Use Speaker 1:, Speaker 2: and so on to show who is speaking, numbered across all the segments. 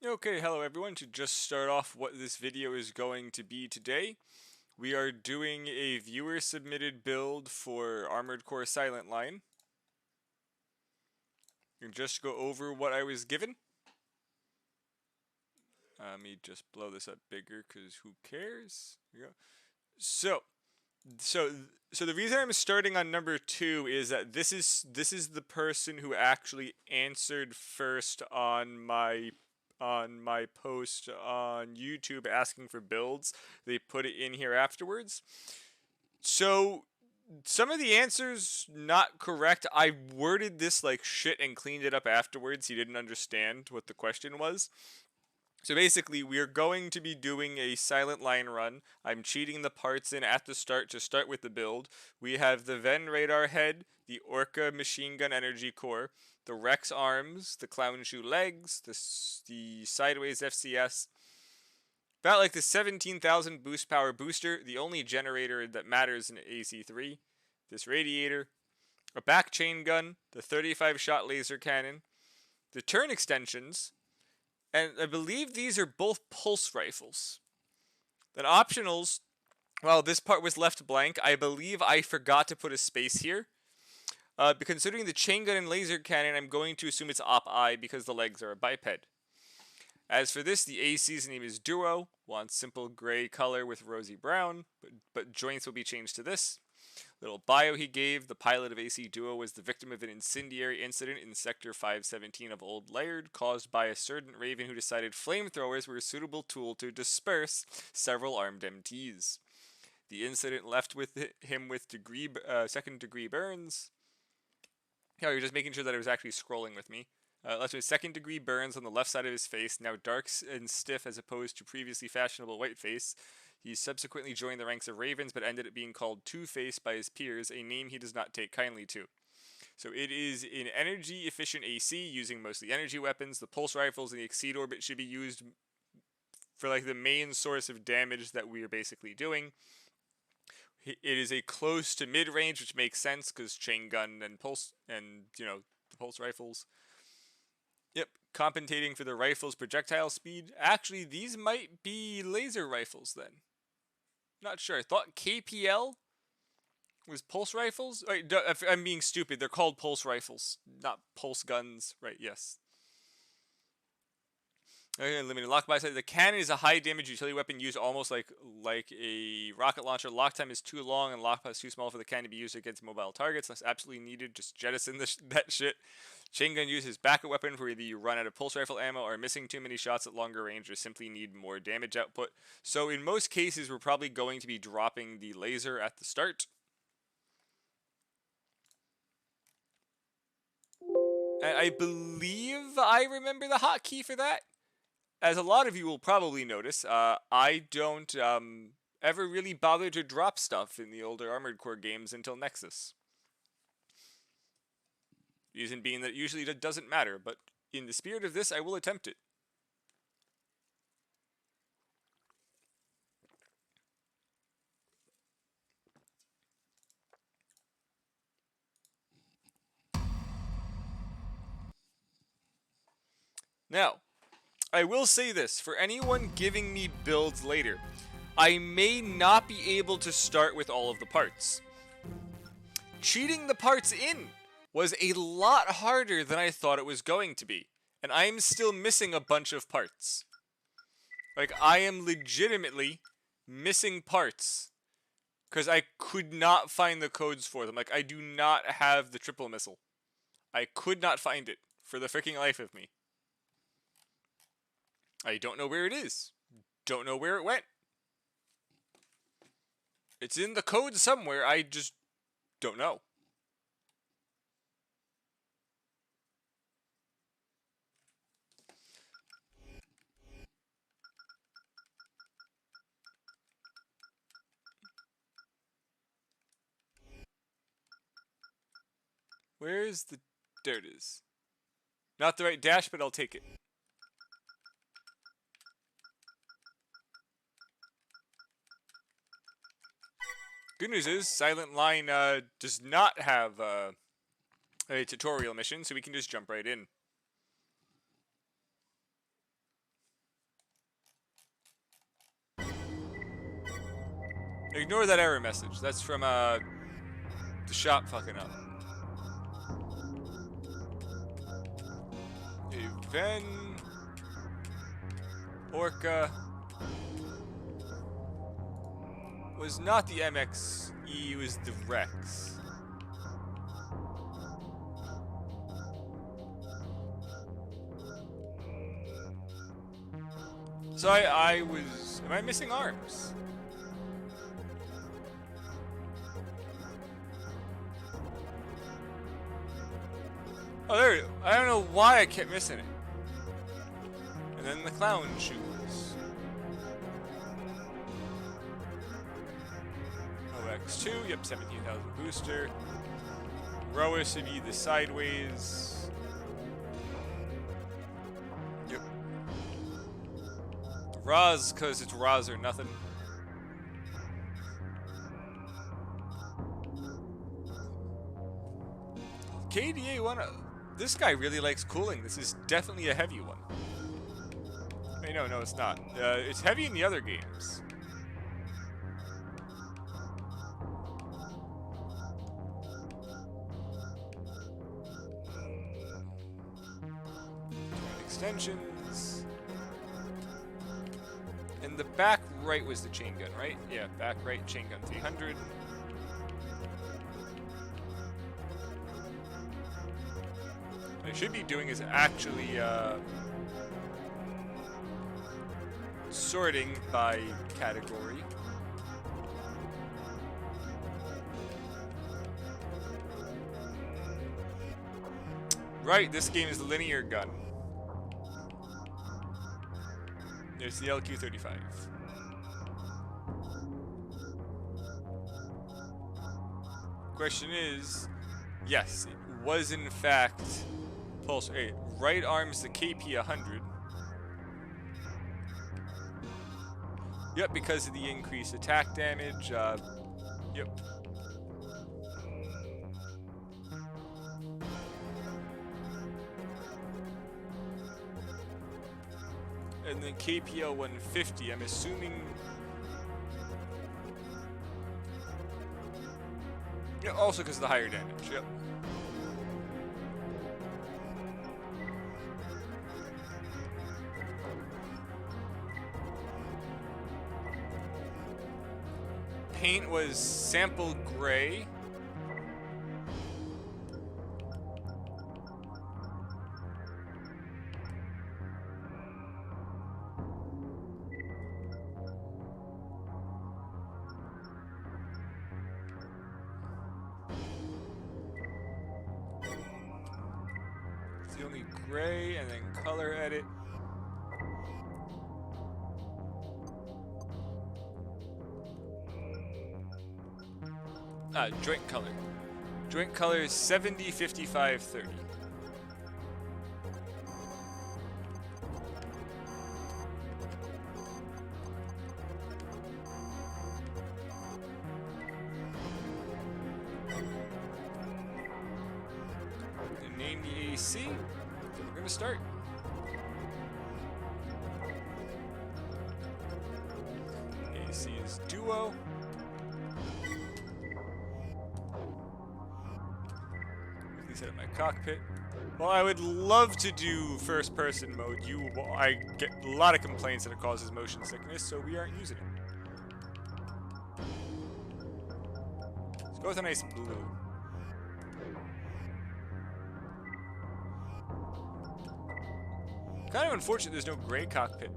Speaker 1: Okay, hello everyone. To just start off what this video is going to be today, we are doing a viewer submitted build for Armored Core Silent Line. And just go over what I was given. Let me just blow this up bigger because who cares? There we go. So the reason I'm starting on number 2 is that this is the person who actually answered first on my post on YouTube asking for builds. They put it in here afterwards. So some of the answers not correct. I worded this like shit and cleaned it up afterwards. He didn't understand what the question was. So basically, we are going to be doing a silent line run. I'm cheating the parts in at the start to start with the build. We have the Ven radar head, the Orca machine gun energy core, the Rex arms, the Clown shoe legs, the Sideways FCS, about like the 17,000 boost power booster, the only generator that matters in AC3, this radiator, a back chain gun, the 35 shot laser cannon, the turn extensions, and I believe these are both pulse rifles. Then optionals, well, this part was left blank. I believe I forgot to put a space here. Considering the chain gun and laser cannon, I'm going to assume it's op-I because the legs are a biped. As for this, the AC's name is Duo. Wants simple gray color with rosy brown, but joints will be changed to this. Little bio he gave, the pilot of AC Duo was the victim of an incendiary incident in Sector 517 of Old Laird, caused by a certain Raven who decided flamethrowers were a suitable tool to disperse several armed MTs. The incident left him with second-degree burns. Oh, you're just making sure that it was actually scrolling with me. Left with second-degree burns on the left side of his face, now dark and stiff as opposed to previously fashionable white face. He subsequently joined the ranks of Ravens, but ended up being called Two-Face by his peers, a name he does not take kindly to. So it is an energy-efficient AC, using mostly energy weapons. The pulse rifles and the Exceed Orbit should be used for like the main source of damage that we are basically doing. It is a close to mid-range, which makes sense because chain gun and pulse, and the pulse rifles. Yep, compensating for the rifle's projectile speed. Actually, these might be laser rifles then. Not sure. I thought KPL was pulse rifles. Wait, I'm being stupid. They're called pulse rifles, not pulse guns. Right, yes. Okay, limited lock by side. The cannon is a high damage utility weapon used almost like a rocket launcher. Lock time is too long and lock is too small for the cannon to be used against mobile targets. That's absolutely needed. Just jettison that shit. Chain gun uses backup weapon for either you run out of pulse rifle ammo or missing too many shots at longer range or simply need more damage output. So in most cases, we're probably going to be dropping the laser at the start. And I believe I remember the hotkey for that. As a lot of you will probably notice, I don't ever really bother to drop stuff in the older Armored Core games until Nexus. Reason being that usually that doesn't matter, but in the spirit of this, I will attempt it. Now, I will say this, for anyone giving me builds later, I may not be able to start with all of the parts. Cheating the parts in was a lot harder than I thought it was going to be, and I'm still missing a bunch of parts. Like, I am legitimately missing parts because I could not find the codes for them. Like, I do not have the triple missile. I could not find it for the freaking life of me. I don't know where it is. Don't know where it went. It's in the code somewhere. I just don't know. Where is the... There it is. Not the right dash, but I'll take it. Good news is, Silent Line does not have a tutorial mission, so we can just jump right in. Ignore that error message. That's from the shop fucking up. Ven Orca was not the MXE, it was the Rex. So I was... Am I missing arms? Oh, there. I don't know why I kept missing it. And then the clown shoes. OX2, yep, 17,000 booster. Roa should be the sideways. Yep. Raz, because it's Raz or nothing. KDA one. This guy really likes cooling. This is definitely a heavy one. Hey, no, it's not. It's heavy in the other games. Extensions. And the back right was the chain gun, right? Yeah, back right, chain gun 300. What I should be doing is actually sorting by category. Right, this game is the linear gun. There's the LQ-35. Question is, yes, it was in fact pulse. Hey, right arm's the KP-100. Yep, because of the increased attack damage. Yep. And then KPL 150, I'm assuming... Yeah, also because of the higher damage, yep. Paint was sample gray. It's the only gray, and then color edit. Joint color. Joint color is 70, 55, 30. And name the AC. Then we're gonna start. AC is duo. Set up my cockpit. Well, I would love to do first-person mode. I get a lot of complaints that it causes motion sickness, so we aren't using it. Let's go with a nice blue. Kind of unfortunate there's no gray cockpit.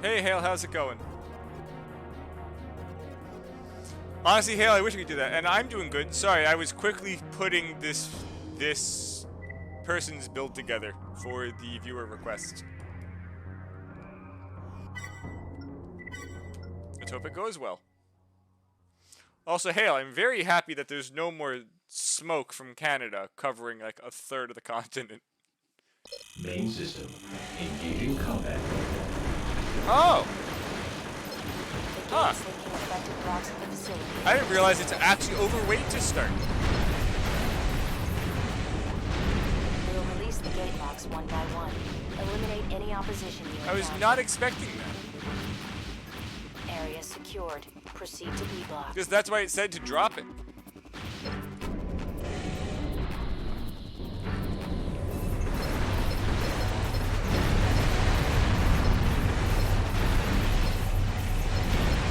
Speaker 1: Hey, Hale, how's it going? Honestly, Hale, I wish we could do that. And I'm doing good. Sorry, I was quickly putting this person's build together for the viewer request. Let's hope it goes well. Also, Hale, I'm very happy that there's no more smoke from Canada covering like a third of the continent.
Speaker 2: Main system. Engaging combat.
Speaker 1: Oh!
Speaker 3: The
Speaker 1: Huh.
Speaker 3: gates linking affected blocks of the facility.
Speaker 1: I didn't realize it's actually overweight to start.
Speaker 3: We'll release the gate locks one by one. Eliminate any opposition you
Speaker 1: I was
Speaker 3: encounter.
Speaker 1: not expecting that.
Speaker 3: Area secured. Proceed to B block.
Speaker 1: Because that's why it said to drop it.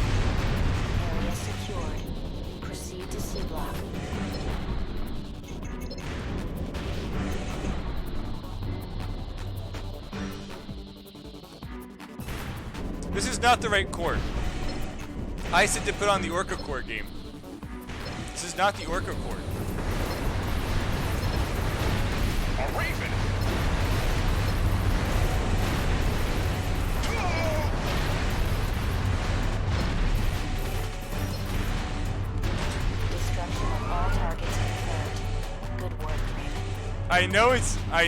Speaker 3: Area secured. Proceed to C block.
Speaker 1: This is not the right core. I said to put on the Orca core game. This is not the Orca core.
Speaker 4: A raven!
Speaker 3: Destruction of all targets confirmed. Good work, Raven.
Speaker 1: I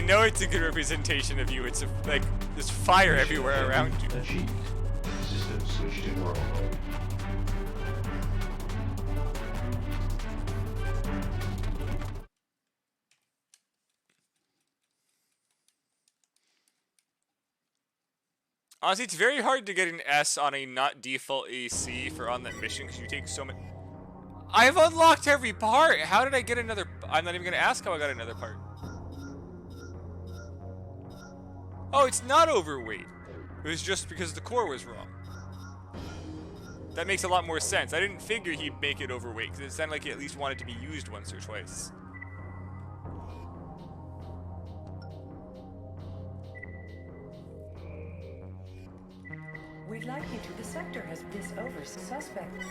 Speaker 1: know it's a good representation of you. It's like there's fire everywhere around you.
Speaker 2: Achieved. System switched to normal mode.
Speaker 1: Honestly, it's very hard to get an S on a not default AC for on that mission because you take so much. I've unlocked every part. How did I get another? I'm not even gonna ask how I got another part. Oh, it's not overweight. It was just because the core was wrong. That makes a lot more sense. I didn't figure he'd make it overweight because it sounded like he at least wanted to be used once or twice.
Speaker 5: We'd like you to. The sector has this over suspect.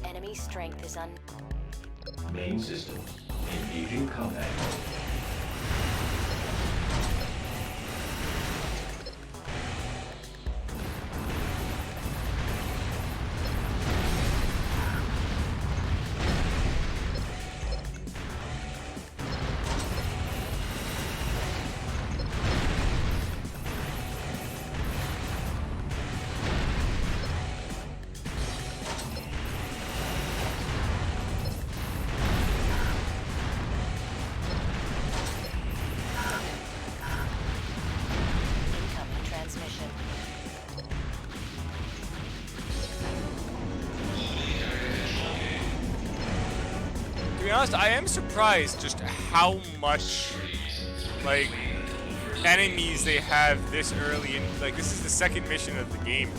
Speaker 3: Enemy strength is
Speaker 2: Main system. Engaging combat mode.
Speaker 3: incoming transmission.
Speaker 1: To be honest, I am surprised just how much, like, enemies they have this early in. Like, this is the second mission of the game.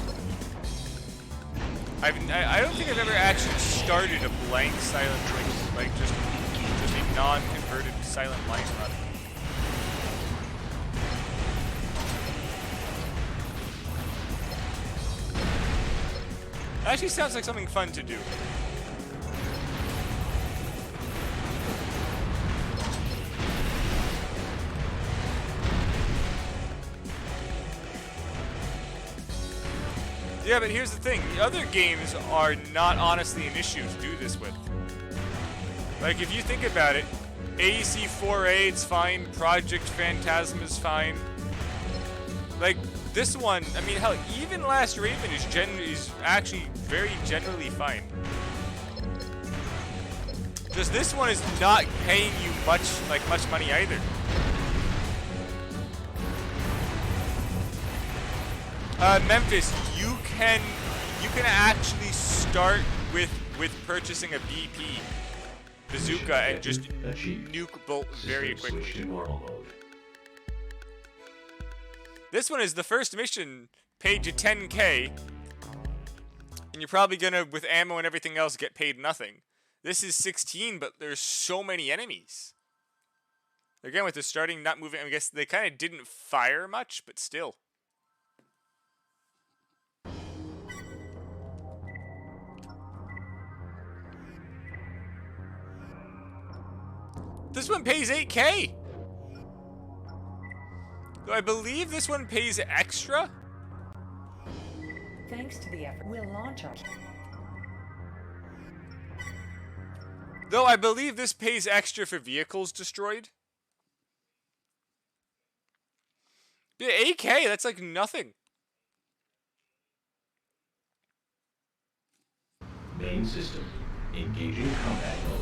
Speaker 1: I don't think I've ever actually started a blank silent, like just a non-converted silent line run. That actually sounds like something fun to do. Yeah, but here's the thing. The other games are not honestly an issue to do this with. Like, if you think about it, AEC 4A, it's fine. Project Phantasm is fine. Like, this one, I mean, hell, even Last Raven is actually very generally fine. Just this one is not paying you much money either. Memphis, you can actually start with purchasing a BP bazooka and just nuke bolt very
Speaker 2: System switched to
Speaker 1: quickly.
Speaker 2: normal mode.
Speaker 1: This one is the first mission, paid to 10K, and you're probably gonna, with ammo and everything else, get paid nothing. This is 16, but there's so many enemies. Again, with the starting not moving, I guess they kind of didn't fire much, but still. This one pays 8K. Though I believe this one pays extra?
Speaker 5: Thanks to the effort, we'll launch our...
Speaker 1: Though I believe this pays extra for vehicles destroyed. Yeah, AK, that's like nothing.
Speaker 2: Main system. Engaging combat mode.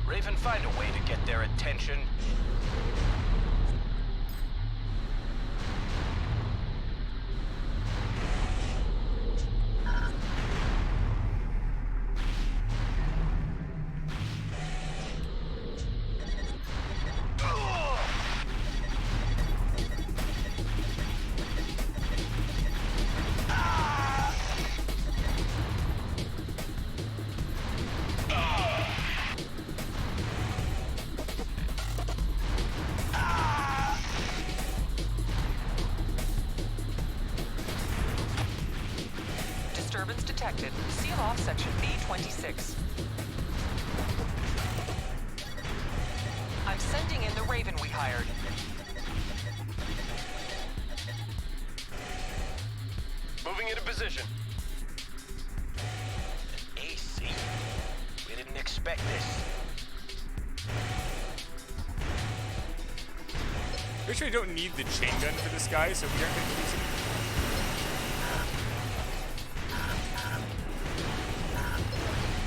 Speaker 4: Raven, find a way to get their attention.
Speaker 6: Disturbance detected. Seal off section B26. I'm sending in the Raven we hired.
Speaker 4: Moving into position. AC? We didn't expect this.
Speaker 1: Pretty sure I don't need the chain gun for this guy, so we aren't going to use it.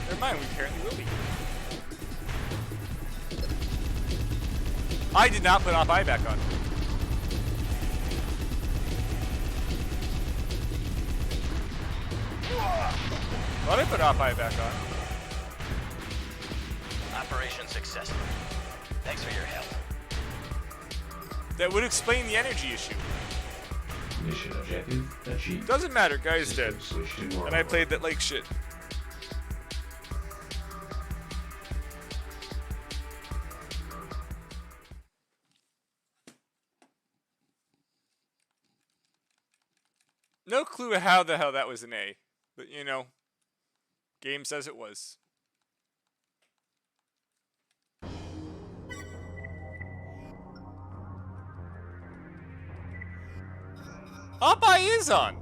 Speaker 1: Never mind, we apparently will be. I did not put op-eye back on. Thought I put op-eye back on.
Speaker 4: Operation successful. Thanks for your help.
Speaker 1: That would explain the energy issue.
Speaker 2: Mission objective achieved.
Speaker 1: Doesn't matter, guy's dead.
Speaker 2: System switched to normal.
Speaker 1: And I played that like shit. No clue how the hell that was an A. But, you know, game says it was. Up-eye is on!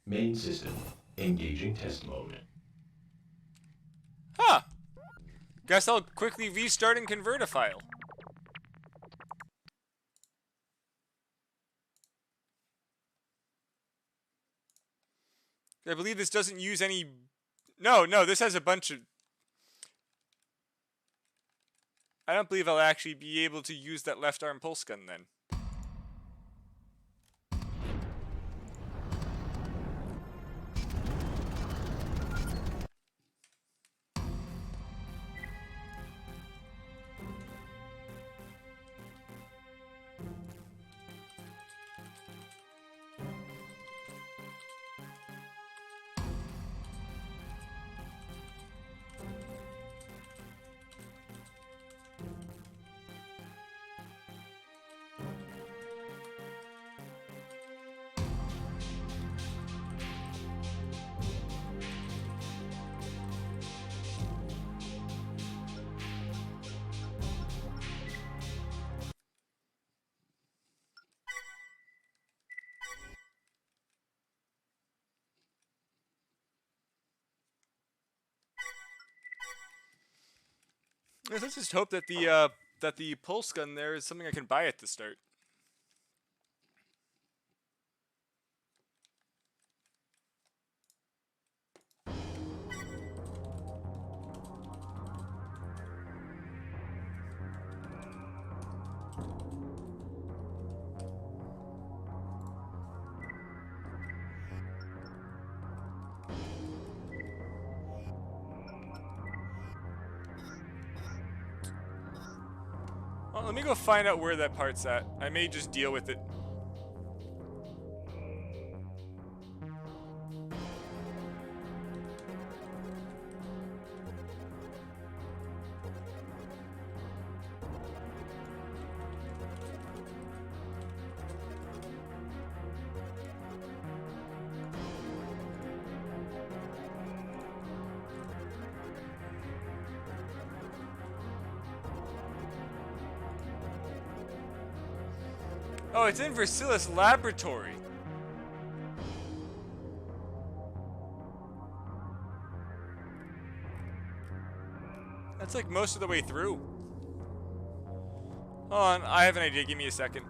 Speaker 2: Main system. Engaging test mode.
Speaker 1: Huh. Guess I'll quickly restart and convert a file. I believe this doesn't use any... No, this has a bunch of... I don't believe I'll actually be able to use that left arm pulse gun then. Let's just hope that the pulse gun there is something I can buy at the start. Well, let me go find out where that part's at. I may just deal with it. Oh, it's in Versilis Laboratory. That's like most of the way through. Hold on, I have an idea. Give me a second.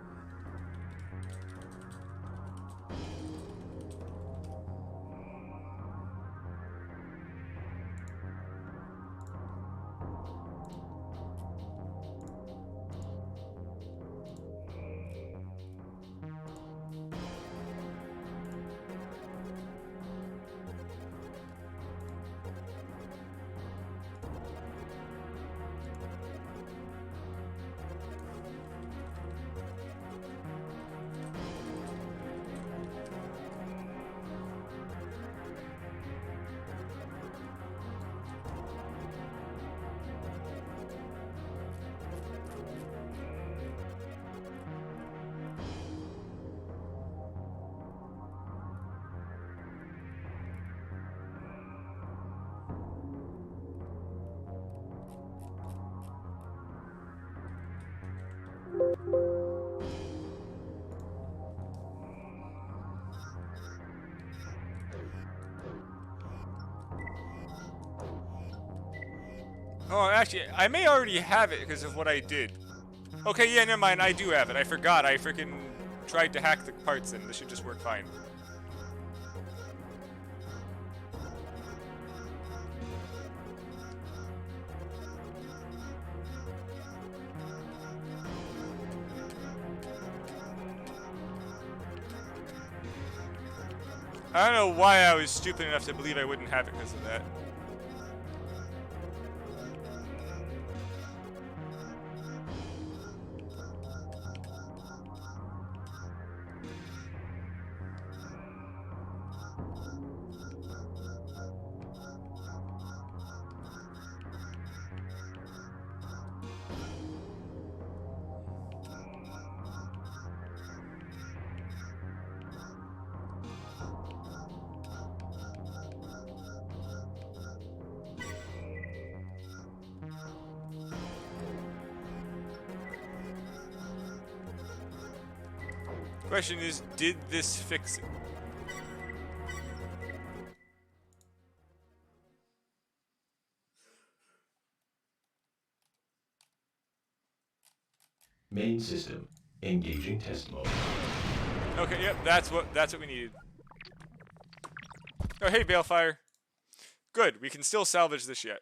Speaker 1: Oh, actually, I may already have it because of what I did. Okay, yeah, never mind. I do have it. I forgot. I freaking tried to hack the parts in. This should just work fine. I don't know why I was stupid enough to believe I wouldn't have it because of that. Question is, did this fix it?
Speaker 2: Main system. Engaging test mode.
Speaker 1: Okay, yep, that's what we needed. Oh, hey, Balefire. Good, we can still salvage this yet.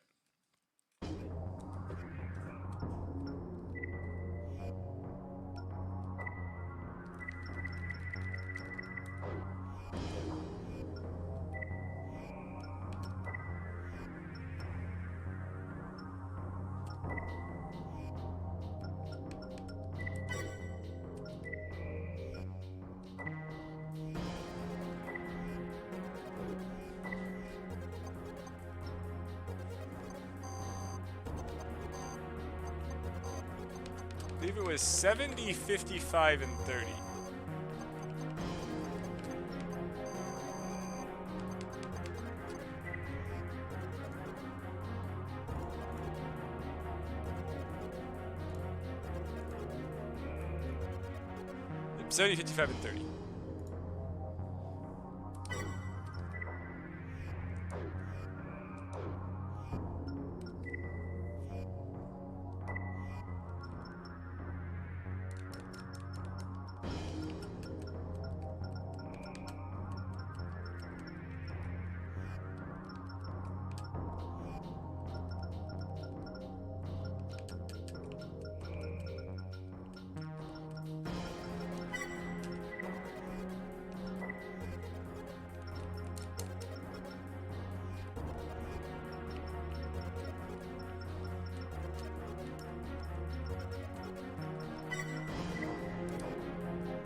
Speaker 1: I believe it was 70, 55, and 30. Yep, 70, 55, and 30.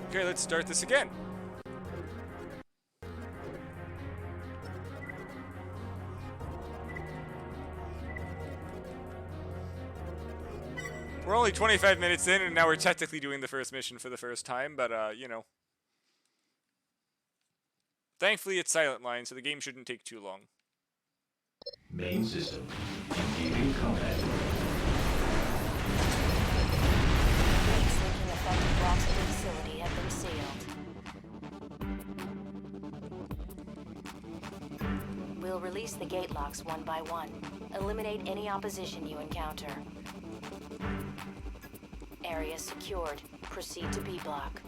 Speaker 1: Okay, let's start this again. We're only 25 minutes in, and now we're technically doing the first mission for the first time, but, you know. Thankfully, it's silent line, so the game shouldn't take too long.
Speaker 2: Main system. Engaging combat.
Speaker 3: Leaks linking affected blocks to the facility have sealed. We'll release the gate locks one by one. Eliminate any opposition you encounter. Area secured. Proceed to B block.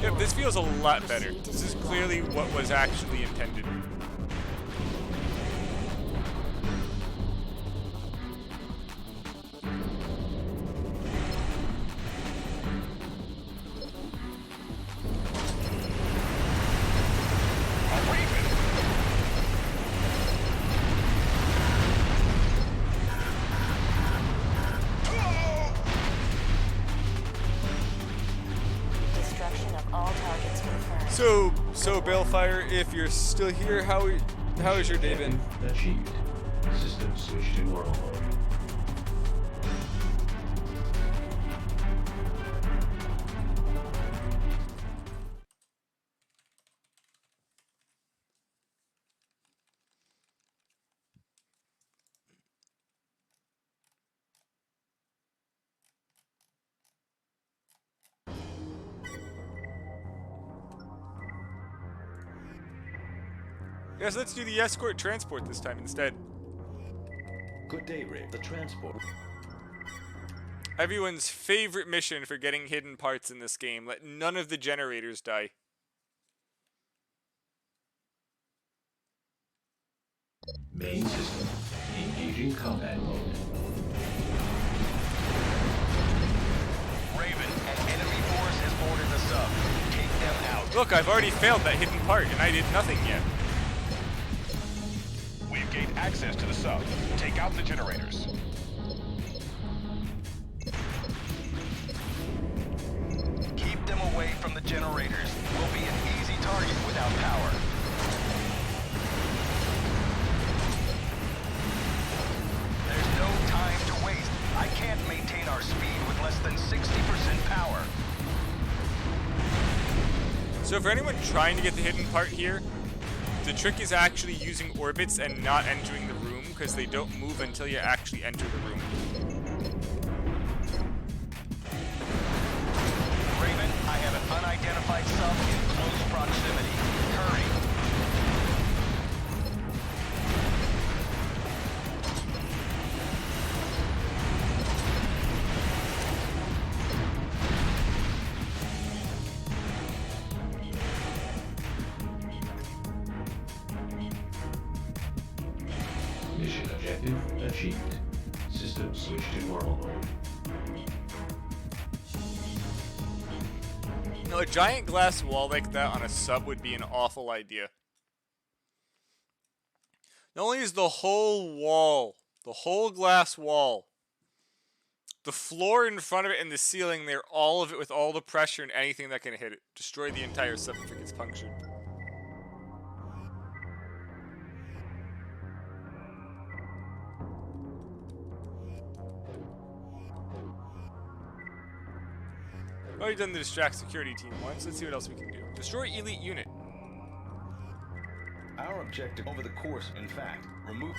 Speaker 1: Yep, this feels a lot better. This is clearly what was actually intended.
Speaker 3: Destruction of all targets confirmed.
Speaker 1: So Balefire, if you're still here, how is your day been?
Speaker 2: Achieved. System switch to normal mode.
Speaker 1: Yes, let's do the escort transport this time instead.
Speaker 7: Good day, Rick. The transport.
Speaker 1: Everyone's favorite mission for getting hidden parts in this game. Let none of the generators die.
Speaker 2: Main system. Engaging combat mode.
Speaker 4: Raven, an enemy force has boarded the sub. Take them out.
Speaker 1: Look, I've already failed that hidden part, and I did nothing yet.
Speaker 8: We've gained access to the sub. Take out the generators.
Speaker 4: Keep them away from the generators. We'll be an easy target without power. There's no time to waste. I can't maintain our speed with less than 60% power.
Speaker 1: So for anyone trying to get the hidden part here, the trick is actually using orbits and not entering the room, because they don't move until you actually enter the room.
Speaker 4: Raven, I have an unidentified sub in close proximity. Hurry.
Speaker 2: Mission objective achieved. System switch to normal mode.
Speaker 1: No, a giant glass wall like that on a sub would be an awful idea. Not only is the whole wall, the whole glass wall, the floor in front of it and the ceiling there, all of it with all the pressure and anything that can hit it, destroy the entire sub if it gets punctured. Already done the distract security team once. Let's see what else we can do. Destroy elite unit.
Speaker 7: Our objective over the course, in fact, remove.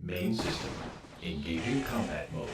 Speaker 2: Main system. Engaging combat mode.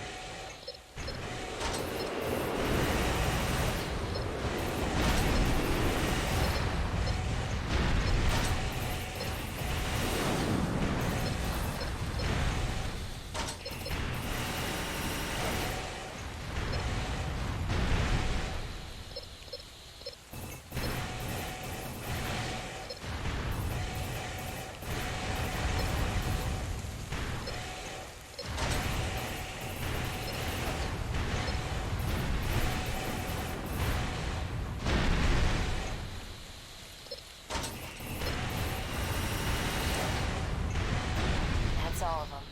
Speaker 3: That's all of them.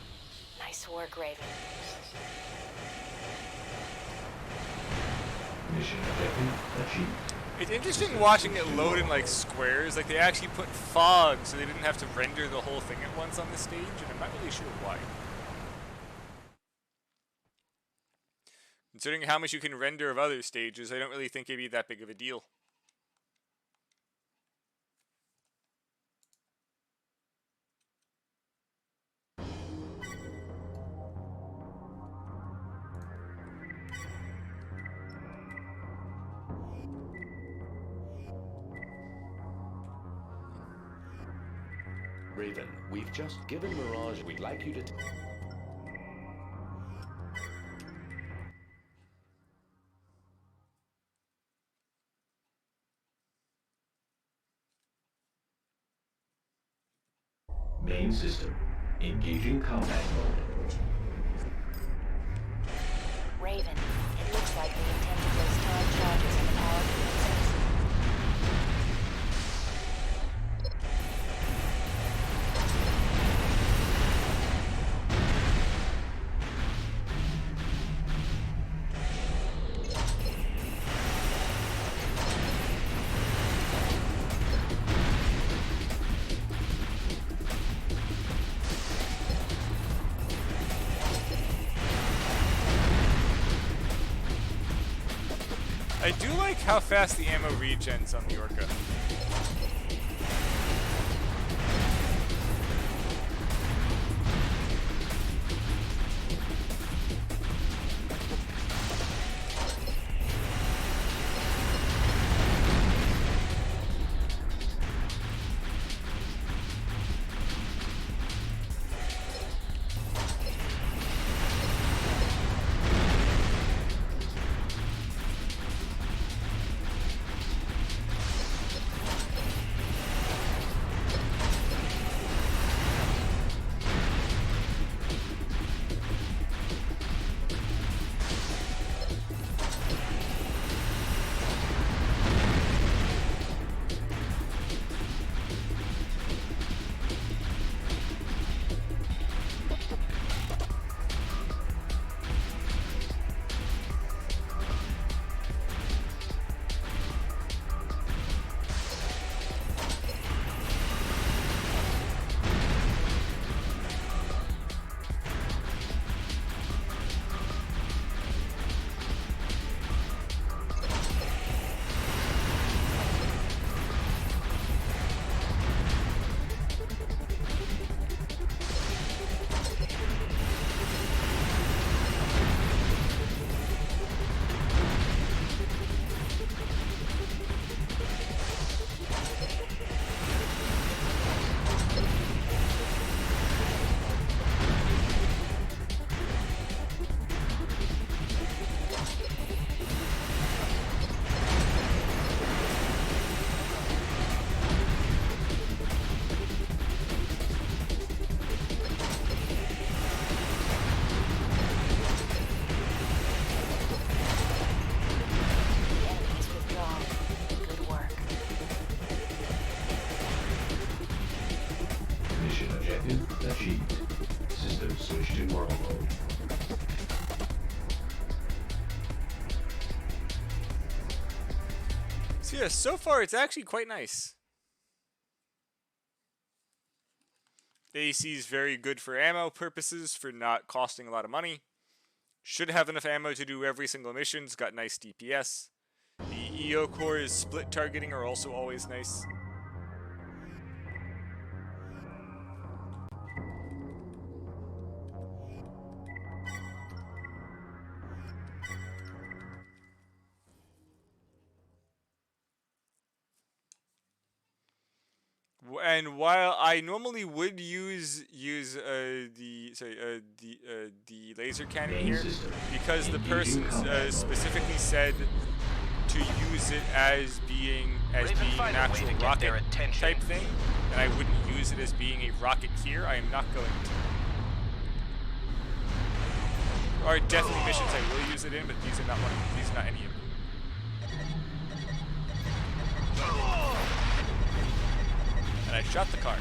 Speaker 3: Nice work, Raven.
Speaker 2: Mission objective achieved.
Speaker 1: It's interesting watching it load in like squares. Like they actually put fog so they didn't have to render the whole thing at once on the stage, and I'm not really sure why. Considering how much you can render of other stages, I don't really think it'd be that big of a deal.
Speaker 7: Raven, we've just given Mirage. We'd like you to.
Speaker 2: Main system. Engaging combat mode.
Speaker 3: Raven, it looks like we intend to place time charges in the power condenser.
Speaker 1: I do like how fast the ammo regens on the Orca.
Speaker 2: Achieved. System switched to normal mode.
Speaker 1: So yeah, so far it's actually quite nice. The AC is very good for ammo purposes, for not costing a lot of money. Should have enough ammo to do every single mission. It's got nice DPS. The EO cores split targeting are also always nice. And while I normally would use the laser cannon here, because the person specifically said to use it as being an actual rocket type thing, and I wouldn't use it as being a rocket here, I am not going to. There are definitely missions I will use it in, but these are not one. These are not any of them. And I shot the card.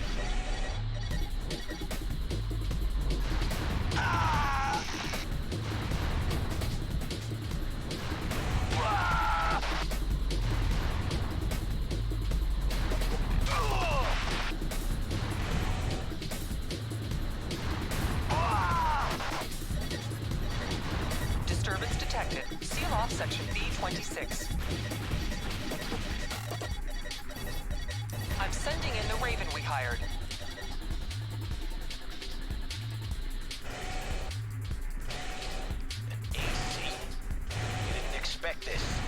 Speaker 6: off section B26. I'm sending in the Raven we hired.
Speaker 4: AC? You didn't expect this.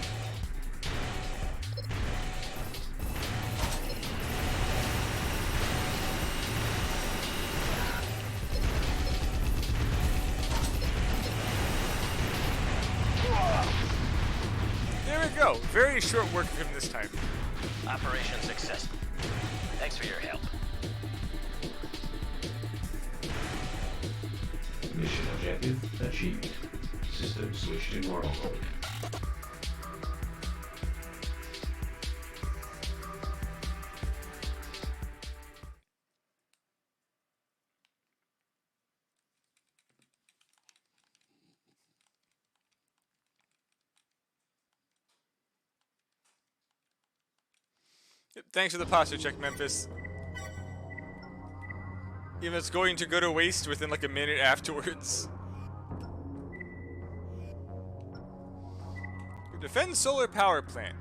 Speaker 1: There we go. Very short work of him this time.
Speaker 4: Operation successful. Thanks for your help.
Speaker 2: Mission objective achieved. System switched to normal mode.
Speaker 1: Yep, thanks for the posture check, Memphis. Even it's going to go to waste within like a minute afterwards. Defend solar power plant.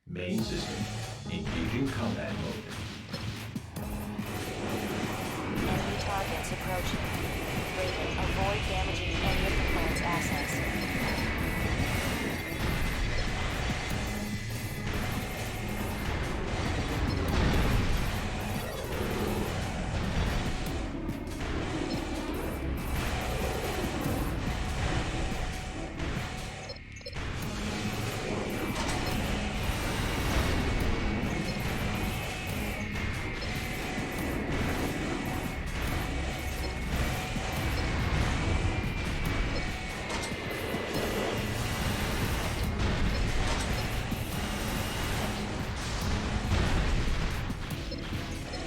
Speaker 2: Main system engaging combat mode.
Speaker 3: Enemy targets approaching. Raven, avoid damaging any of the plant's assets.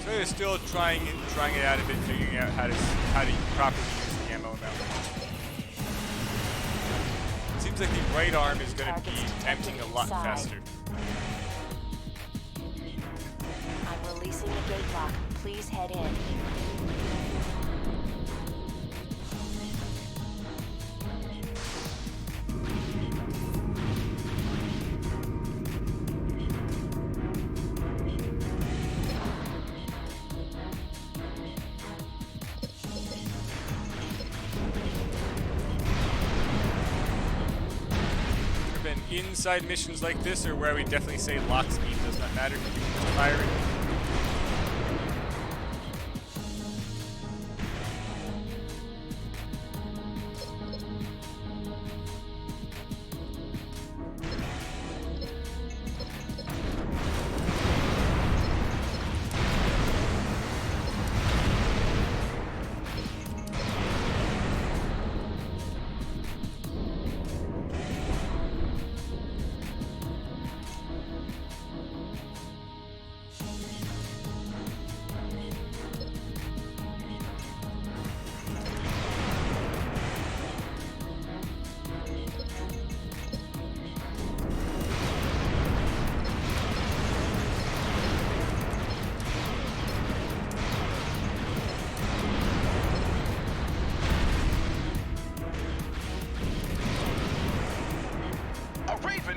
Speaker 1: So they're still trying it out a bit, figuring out how to properly use the ammo amount. Seems like the right arm is going to be emptying a lot faster.
Speaker 3: I'm releasing the gate lock. Please head in.
Speaker 1: There have been inside missions like this, or where we definitely say lock speed does not matter because you can just fire it.
Speaker 4: A Raven?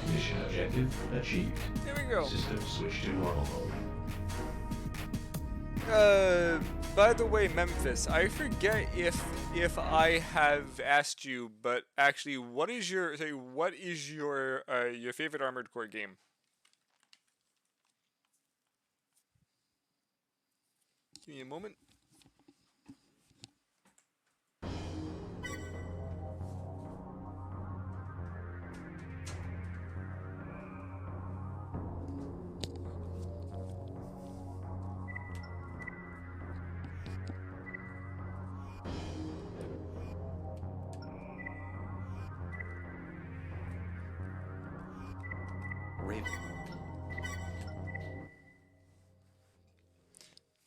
Speaker 2: Mission objective achieved.
Speaker 1: There we go.
Speaker 2: System switched to normal mode.
Speaker 1: By the way, Memphis, I forget if I have asked you, but actually, what is your favorite Armored Core game? Give me a moment.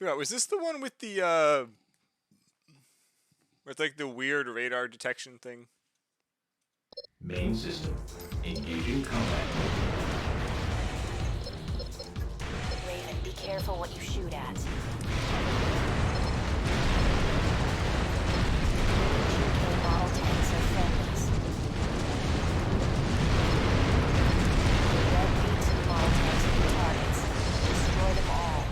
Speaker 1: Yeah, was this the one with the with like the weird radar detection thing?
Speaker 2: Main system. Engaging combat mode.
Speaker 3: Raven, be careful what you shoot at. GK model tanks are friendlies. The red V2 model tanks are your targets. Destroy them all.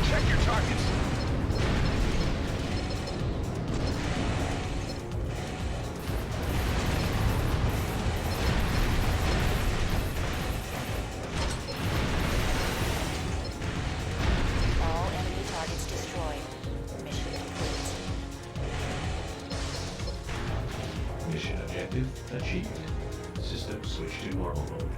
Speaker 4: Check your targets.
Speaker 3: All enemy targets destroyed. Mission complete.
Speaker 2: Mission objective achieved. System switch to normal mode.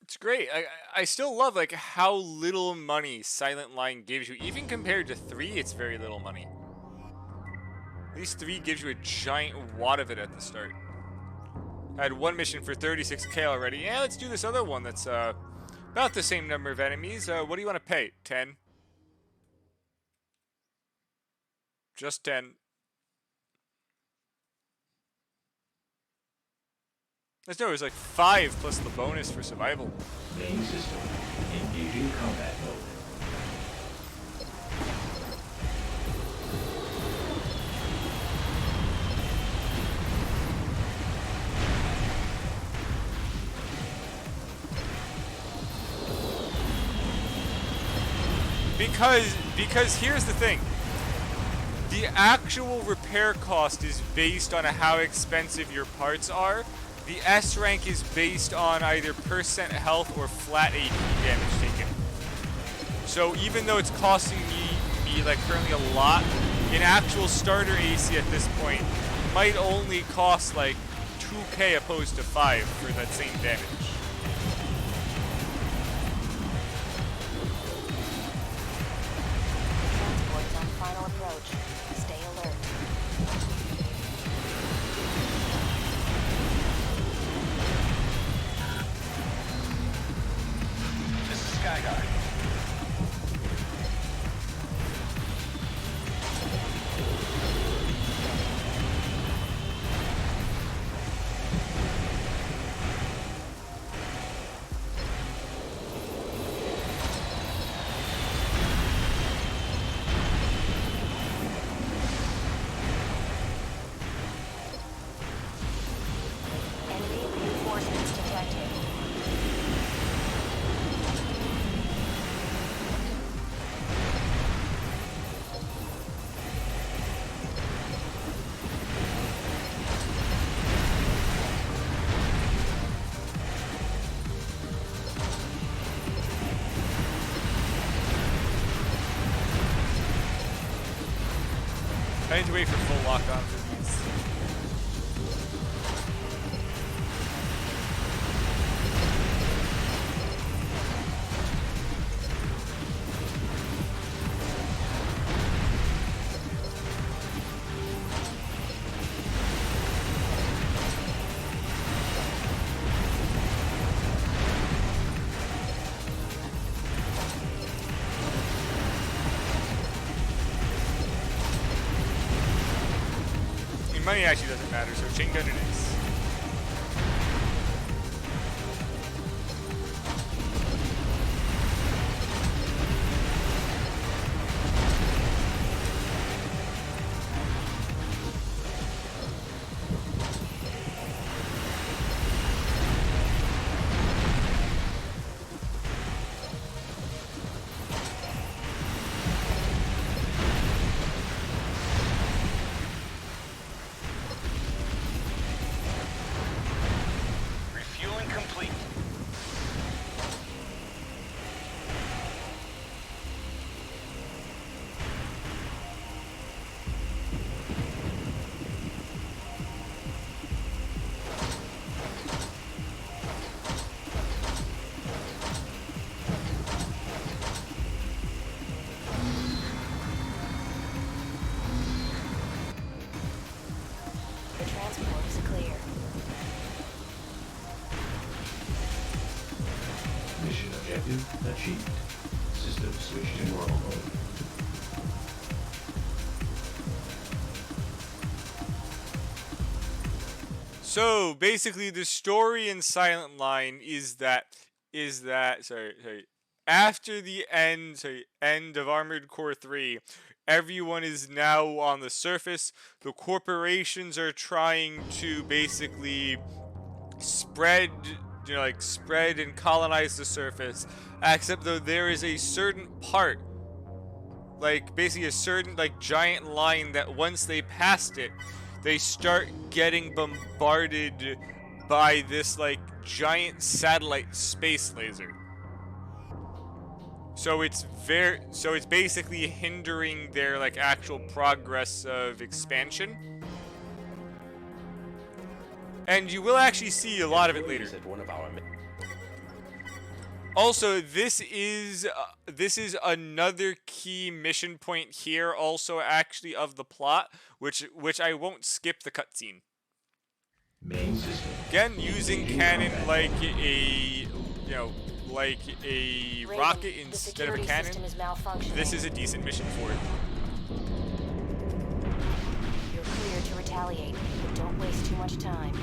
Speaker 1: It's great. I still love like how little money Silent Line gives you. Even compared to 3, it's very little money. At least 3 gives you a giant wad of it at the start. I had one mission for 36k already. Yeah, let's do this other one that's about the same number of enemies. What do you want to pay? 10? Just 10. Let's know it was like 5 plus the bonus for survival.
Speaker 2: Main system. Engaging combat mode.
Speaker 1: Because here's the thing. The actual repair cost is based on how expensive your parts are. The S rank is based on either percent health or flat AP damage taken. So even though it's costing me like currently a lot, an actual starter AC at this point might only cost like 2k opposed to 5 for that same damage.
Speaker 3: Transport's on final approach. Stay alert.
Speaker 4: This is Skyguard.
Speaker 3: Enemy reinforcements detected.
Speaker 1: I need to wait for full lockdown for these. I mean, money actually doesn't matter, so chain gun it is.
Speaker 3: Transport is clear.
Speaker 2: Mission objective achieved. System switched to normal mode.
Speaker 1: So basically, the story in Silent Line is that after the end of Armored Core 3, everyone is now on the surface. The corporations are trying to basically spread and colonize the surface. Except though there is a certain part, like basically a certain giant line that once they passed it, they start getting bombarded by this giant satellite space laser. So it's basically hindering their actual progress of expansion. And you will actually see a lot of it later. Also, this is another key mission point here, also actually of the plot, which I won't skip the cutscene.
Speaker 2: Main system.
Speaker 1: Again, using cannon like a
Speaker 3: Raven,
Speaker 1: rocket
Speaker 3: the
Speaker 1: instead of a
Speaker 3: security
Speaker 1: cannon.
Speaker 3: system is malfunctioning.
Speaker 1: This is a decent mission for it.
Speaker 3: You're clear to retaliate, but don't waste too much time.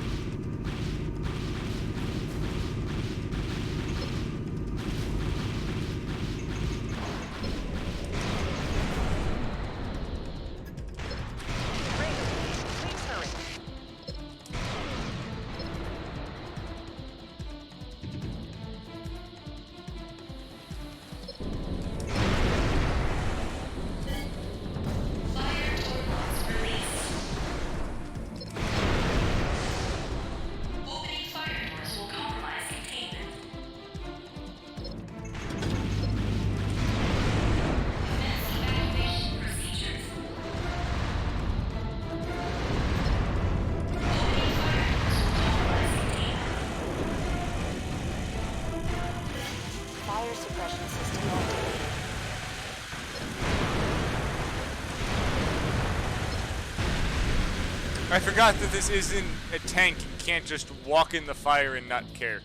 Speaker 6: Raven, please hurry.
Speaker 3: Fire suppression system activated.
Speaker 1: I forgot that this isn't a tank. You can't just walk in the fire and not care.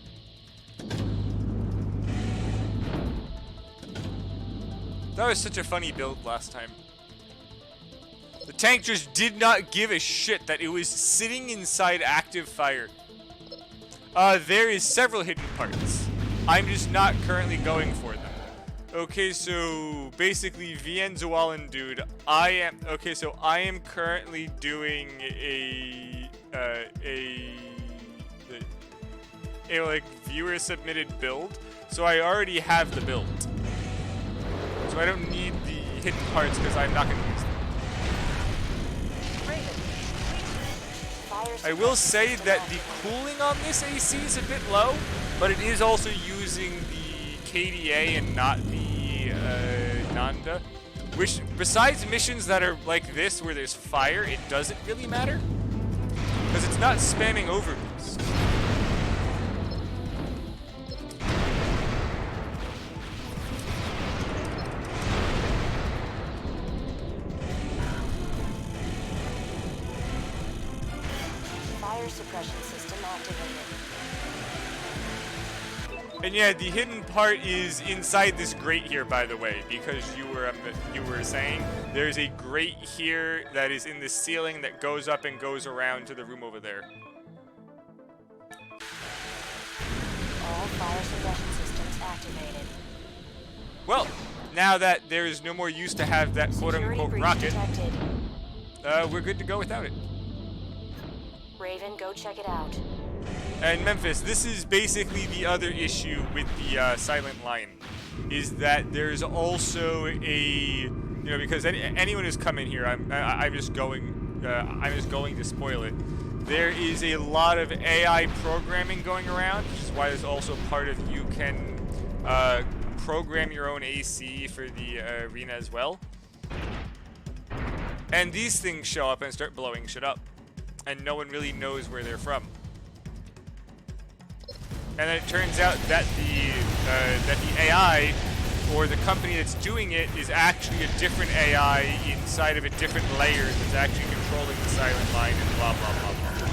Speaker 1: That was such a funny build last time. The tank just did not give a shit that it was sitting inside active fire. There is several hidden parts. I'm just not currently going for them. Okay, so basically, Vienzualan dude, I am currently doing a viewer submitted build, so I already have the build. So I don't need the hidden parts because I'm not gonna use them.
Speaker 6: Raven,
Speaker 3: Fire
Speaker 1: I will
Speaker 3: suppression
Speaker 1: say
Speaker 3: system
Speaker 1: that the
Speaker 3: activated.
Speaker 1: cooling on this AC is a bit low, but it is also using the KDA and not the Nanda. Which, besides missions that are like this where there's fire, it doesn't really matter. Because it's not spamming overboost.
Speaker 3: Fire suppression system activated.
Speaker 1: And yeah, the hidden part is inside this grate here, by the way, because you were saying there's a grate here that is in the ceiling that goes up and goes around to the room over there.
Speaker 3: All fire suppression systems activated.
Speaker 1: Well, now that there is no more use to have that
Speaker 3: Security
Speaker 1: quote-unquote
Speaker 3: breach
Speaker 1: rocket,
Speaker 3: detected.
Speaker 1: we're good to go without it.
Speaker 3: Raven, go check it out.
Speaker 1: And Memphis, this is basically the other issue with the Silent Line, is that there's also because anyone who's come in here, I'm just going to spoil it. There is a lot of AI programming going around, which is why there's also part of you can program your own AC for the arena as well. And these things show up and start blowing shit up, and no one really knows where they're from. And then it turns out that the AI, or the company that's doing it, is actually a different AI inside of a different layer that's actually controlling the Silent Line and blah blah blah blah.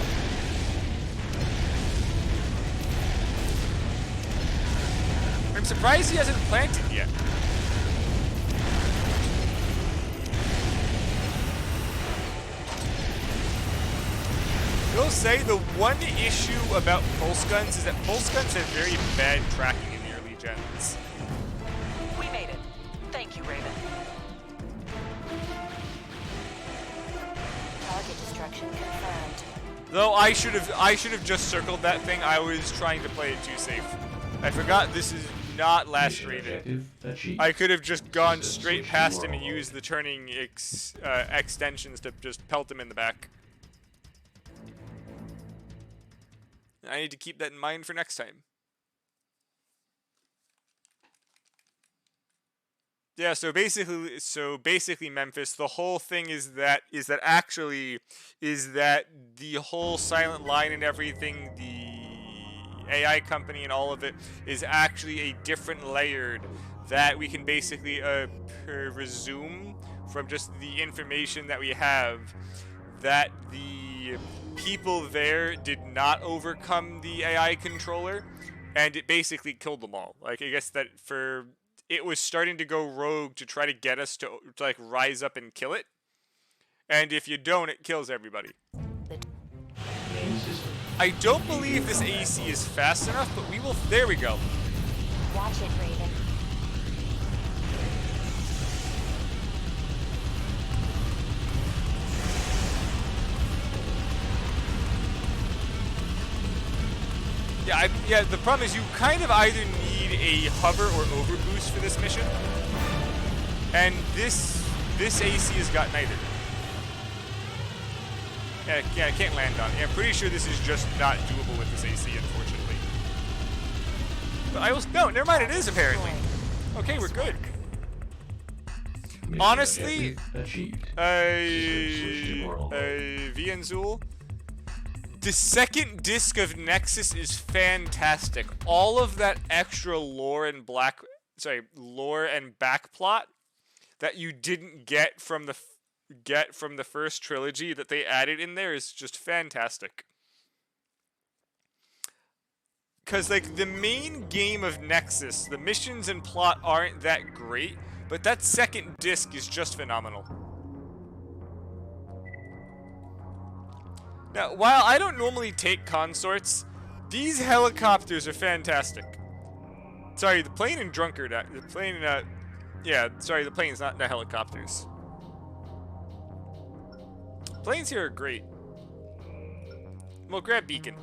Speaker 1: surprised he hasn't planted yet. I will say the one issue about pulse guns is that pulse guns have very bad tracking in the early gens.
Speaker 6: We made it. Thank you, Raven.
Speaker 3: Target destruction confirmed.
Speaker 1: Though I should have just circled that thing. I was trying to play it too safe. I forgot this is not lacerated.
Speaker 2: Objective achieved.
Speaker 1: I could have just gone
Speaker 2: System
Speaker 1: straight
Speaker 2: switch
Speaker 1: past
Speaker 2: to
Speaker 1: him and
Speaker 2: normal.
Speaker 1: used the turning extensions to just pelt him in the back. I need to keep that in mind for next time. Yeah, so basically Memphis, the whole thing is that the whole silent line and everything, the AI company and all of it is actually a different layered that we can basically resume from just the information that we have that the people there did not overcome the AI controller and it basically killed them all. Like, I guess that it was starting to go rogue to try to get us to like rise up and kill it. And if you don't, it kills everybody.
Speaker 2: Main system.
Speaker 1: I don't believe this AC is fast enough, but we will. There we go.
Speaker 3: Watch it, Raven.
Speaker 1: Yeah, the problem is you kind of either need a hover or overboost for this mission. And this AC has got neither. Yeah, I can't land on it. I'm pretty sure this is just not doable with this AC, unfortunately. But I will... No, never mind, it is apparently. Okay, we're good.
Speaker 2: Mission
Speaker 1: Honestly,
Speaker 2: objective achieved. System switch to normal.
Speaker 1: Vienzul, the second disc of Nexus is fantastic. All of that extra lore and backplot that you didn't get from the first trilogy that they added in there is just fantastic. Cause like the main game of Nexus, the missions and plot aren't that great, but that second disc is just phenomenal. Now, while I don't normally take consorts, these helicopters are fantastic. Sorry, the plane and drunkard. The plane and the planes, not the helicopters. Planes here are great. Well, grab beacon.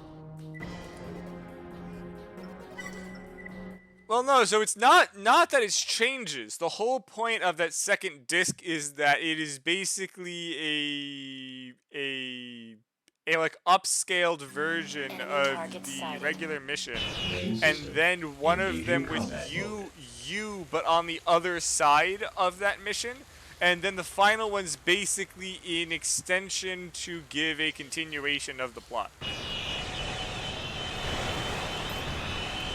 Speaker 1: Well, no, so it's not that it changes. The whole point of that second disc is that it is basically a like upscaled version of the regular mission, and then one of them with you, but on the other side of that mission, and then the final one's basically an extension to give a continuation of the plot.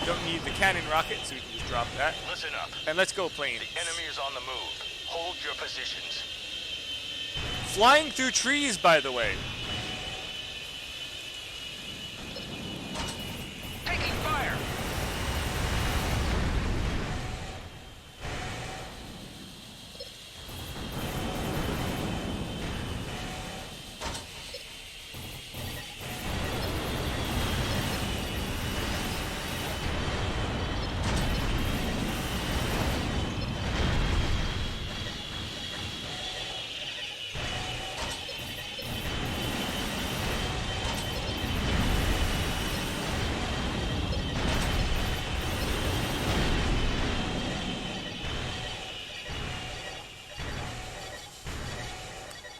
Speaker 1: Don't need the cannon rocket, so we can just drop that.
Speaker 4: Listen up.
Speaker 1: And let's go planes.
Speaker 4: The enemy is on the move. Hold your positions.
Speaker 1: Flying through trees, by the way.
Speaker 4: Taking fire.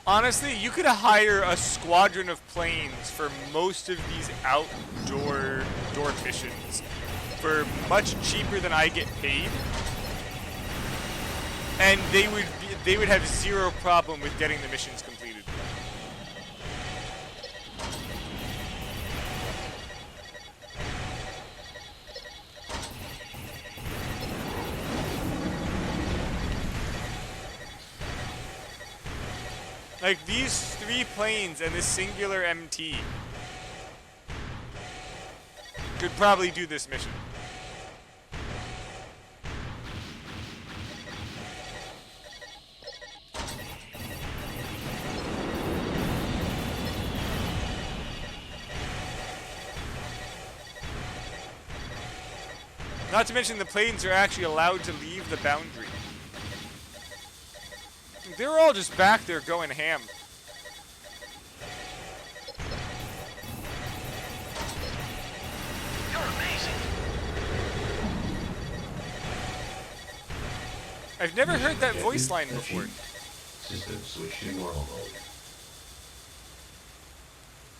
Speaker 1: Honestly, you could hire a squadron of planes for most of these outdoor missions for much cheaper than I get paid, and they would have zero problem with getting the missions completed. Like, these 3 planes and this singular MT could probably do this mission. Not to mention the planes are actually allowed to leave the boundary. They're all just back there going ham.
Speaker 4: You're amazing.
Speaker 1: I've never heard that
Speaker 2: Objective
Speaker 1: voice line before.
Speaker 2: achieved. System switch to normal mode.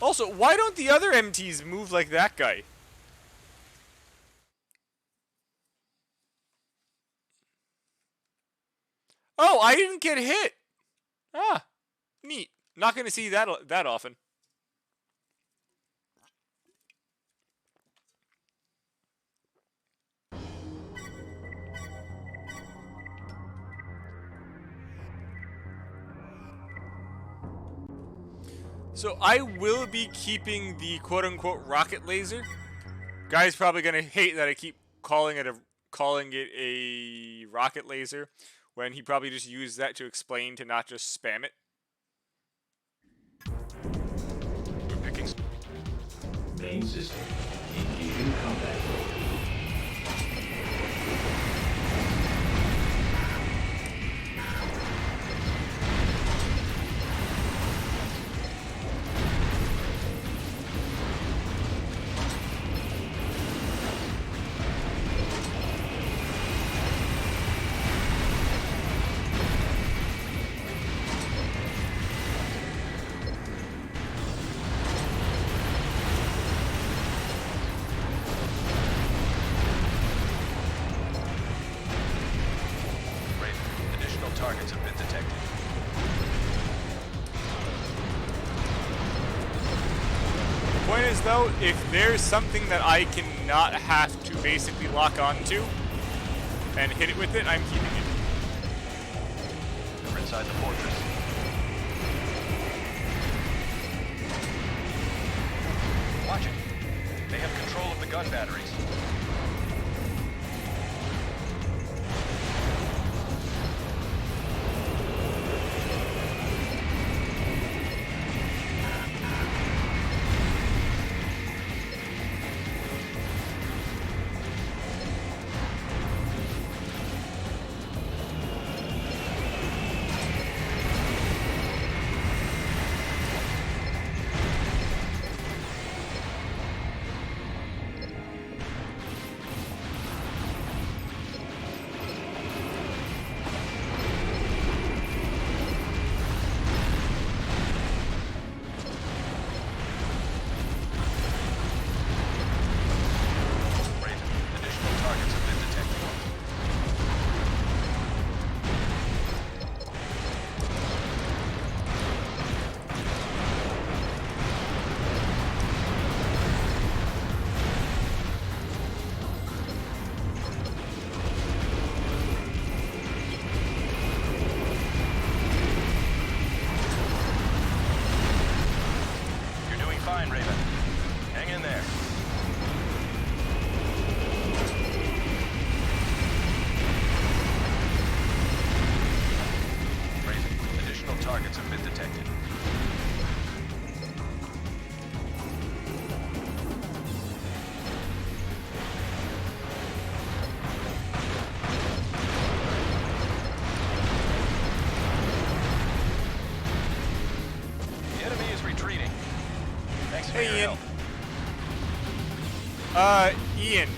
Speaker 1: Also, why don't the other MTs move like that guy? Oh, I didn't get hit. Ah, neat. Not going to see that often. So I will be keeping the quote-unquote rocket laser. Guy's probably gonna hate that I keep calling it a rocket laser, when he probably just used that to explain to not just spam it.
Speaker 8: We're picking.
Speaker 2: Main system. Engaging combat mode.
Speaker 4: Targets have been detected.
Speaker 1: The point is, though, if there's something that I cannot have to basically lock onto and hit it with it, I'm keeping it.
Speaker 4: We're inside the fortress. Watch it. They have control of the gun batteries.
Speaker 1: Hey, Ian. Ian.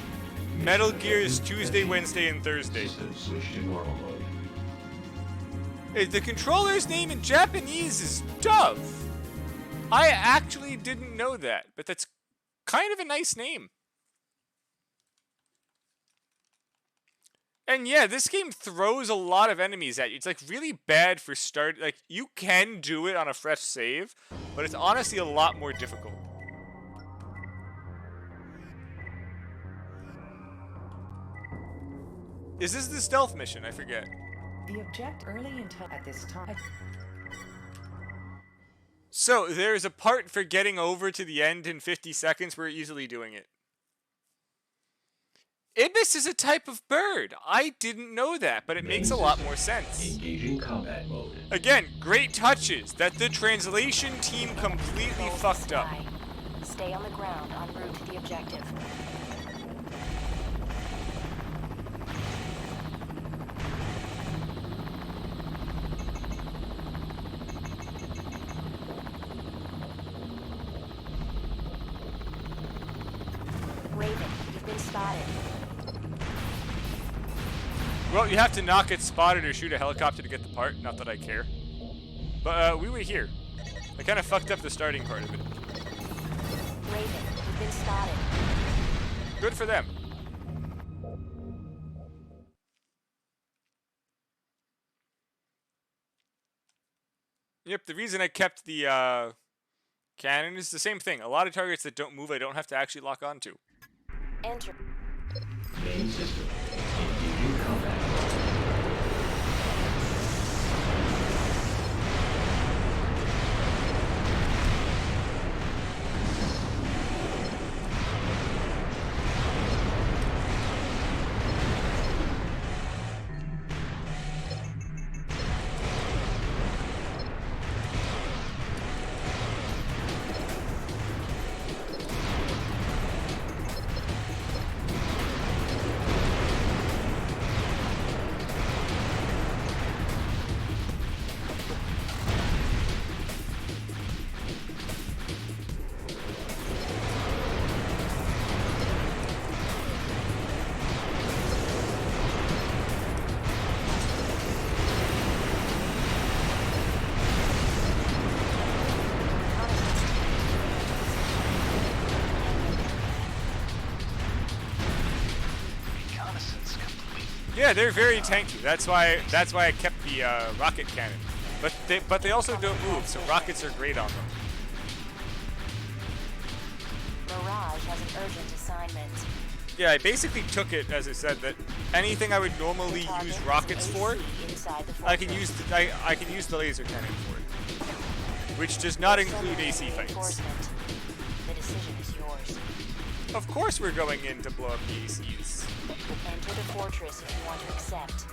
Speaker 1: Metal Gear is Tuesday, Wednesday, and Thursday.
Speaker 2: System switch to normal mode.
Speaker 1: The controller's name in Japanese is Dove. I actually didn't know that, but that's kind of a nice name. And yeah, this game throws a lot of enemies at you. It's like really bad for start. Like, you can do it on a fresh save, but it's honestly a lot more difficult. Is this the stealth mission? I forget.
Speaker 5: The object early intel at this time.
Speaker 1: So, there's a part for getting over to the end in 50 seconds. We're easily doing it. Ibis is a type of bird. I didn't know that, but it makes a lot more sense.
Speaker 2: Engaging combat mode.
Speaker 1: Again, great touches that the translation team completely fucked up.
Speaker 3: Spy. Stay on the ground en route to the objective. spotted.
Speaker 1: Well, you have to not get spotted or shoot a helicopter to get the part. Not that I care. But we were here. I kind of fucked up the starting part of it.
Speaker 3: Raven, you've been spotted.
Speaker 1: Good for them. Yep, the reason I kept the cannon is the same thing. A lot of targets that don't move, I don't have to actually lock onto.
Speaker 3: Enter.
Speaker 2: Main system. Engaging combat.
Speaker 1: Yeah, they're very tanky. That's why I kept the rocket cannon. But they also don't move, so rockets are great on them.
Speaker 3: Mirage has an urgent assignment.
Speaker 1: Yeah, I basically took it, as I said, that anything I would normally use rockets for, I can use the laser cannon for it, which does not include AC fights.
Speaker 3: The decision is yours.
Speaker 1: Of course, we're going in to blow up the ACs.
Speaker 3: Enter the fortress if you want to accept.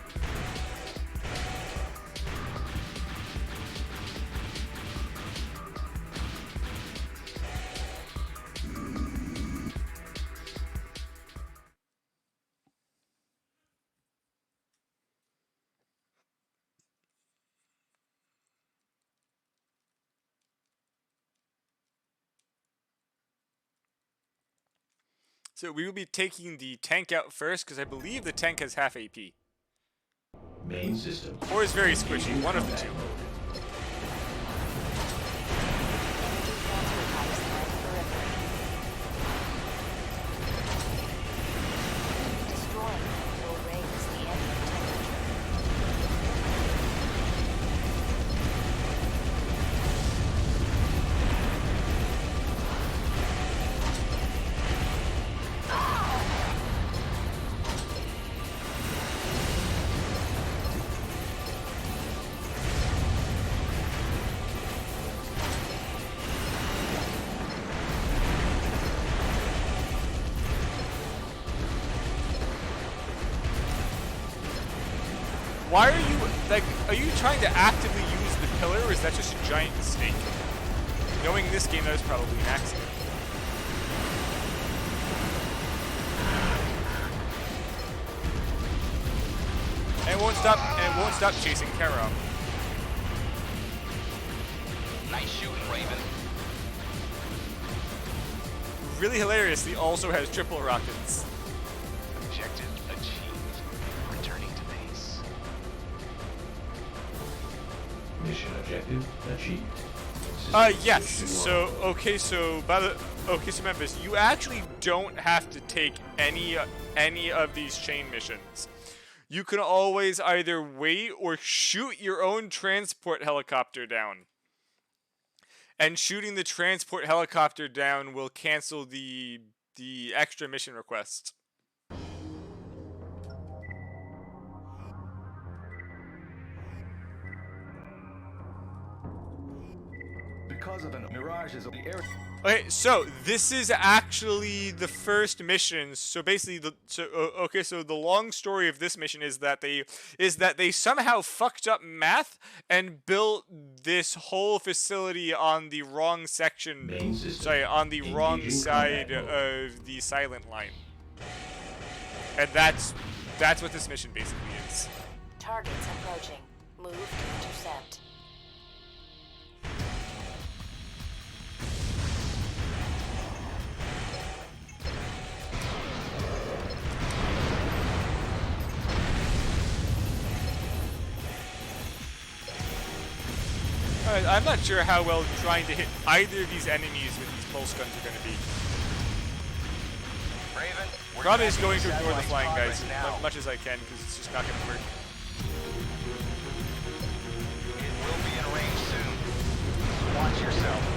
Speaker 1: So we will be taking the tank out first, because I believe the tank has half AP.
Speaker 2: Main system.
Speaker 1: Or is very squishy, one of the two.
Speaker 3: Destroying it will raise the engine temperature.
Speaker 1: Why are you, like, are you trying to actively use the pillar, or is that just a giant mistake? Knowing this game, that is probably an accident. And it won't stop chasing Kara.
Speaker 4: Nice shooting, Raven.
Speaker 1: Really hilarious, he also has triple rockets.
Speaker 4: Objective achieved. Returning to base.
Speaker 2: Mission objective achieved.
Speaker 1: Yes. So members, you actually don't have to take any of these chain missions. You can always either wait or shoot your own transport helicopter down. And shooting the transport helicopter down will cancel the extra mission request.
Speaker 4: Because of an mirage is the air.
Speaker 1: Okay, so this is actually the first mission. So basically, so the long story of this mission is that they somehow fucked up math and built this whole facility on the wrong section. Sorry, on the wrong side of the silent line. And that's what this mission basically is.
Speaker 3: Targets approaching. Move to intercept.
Speaker 1: I'm not sure how well trying to hit either of these enemies with these pulse guns are going to be.
Speaker 4: Raven, we're
Speaker 1: Probably just
Speaker 4: tracking
Speaker 1: going to ignore the
Speaker 4: satellite's
Speaker 1: flying guys
Speaker 4: progress now.
Speaker 1: as much as I can because it's just not going to work.
Speaker 4: It will be in range soon. Watch yourself.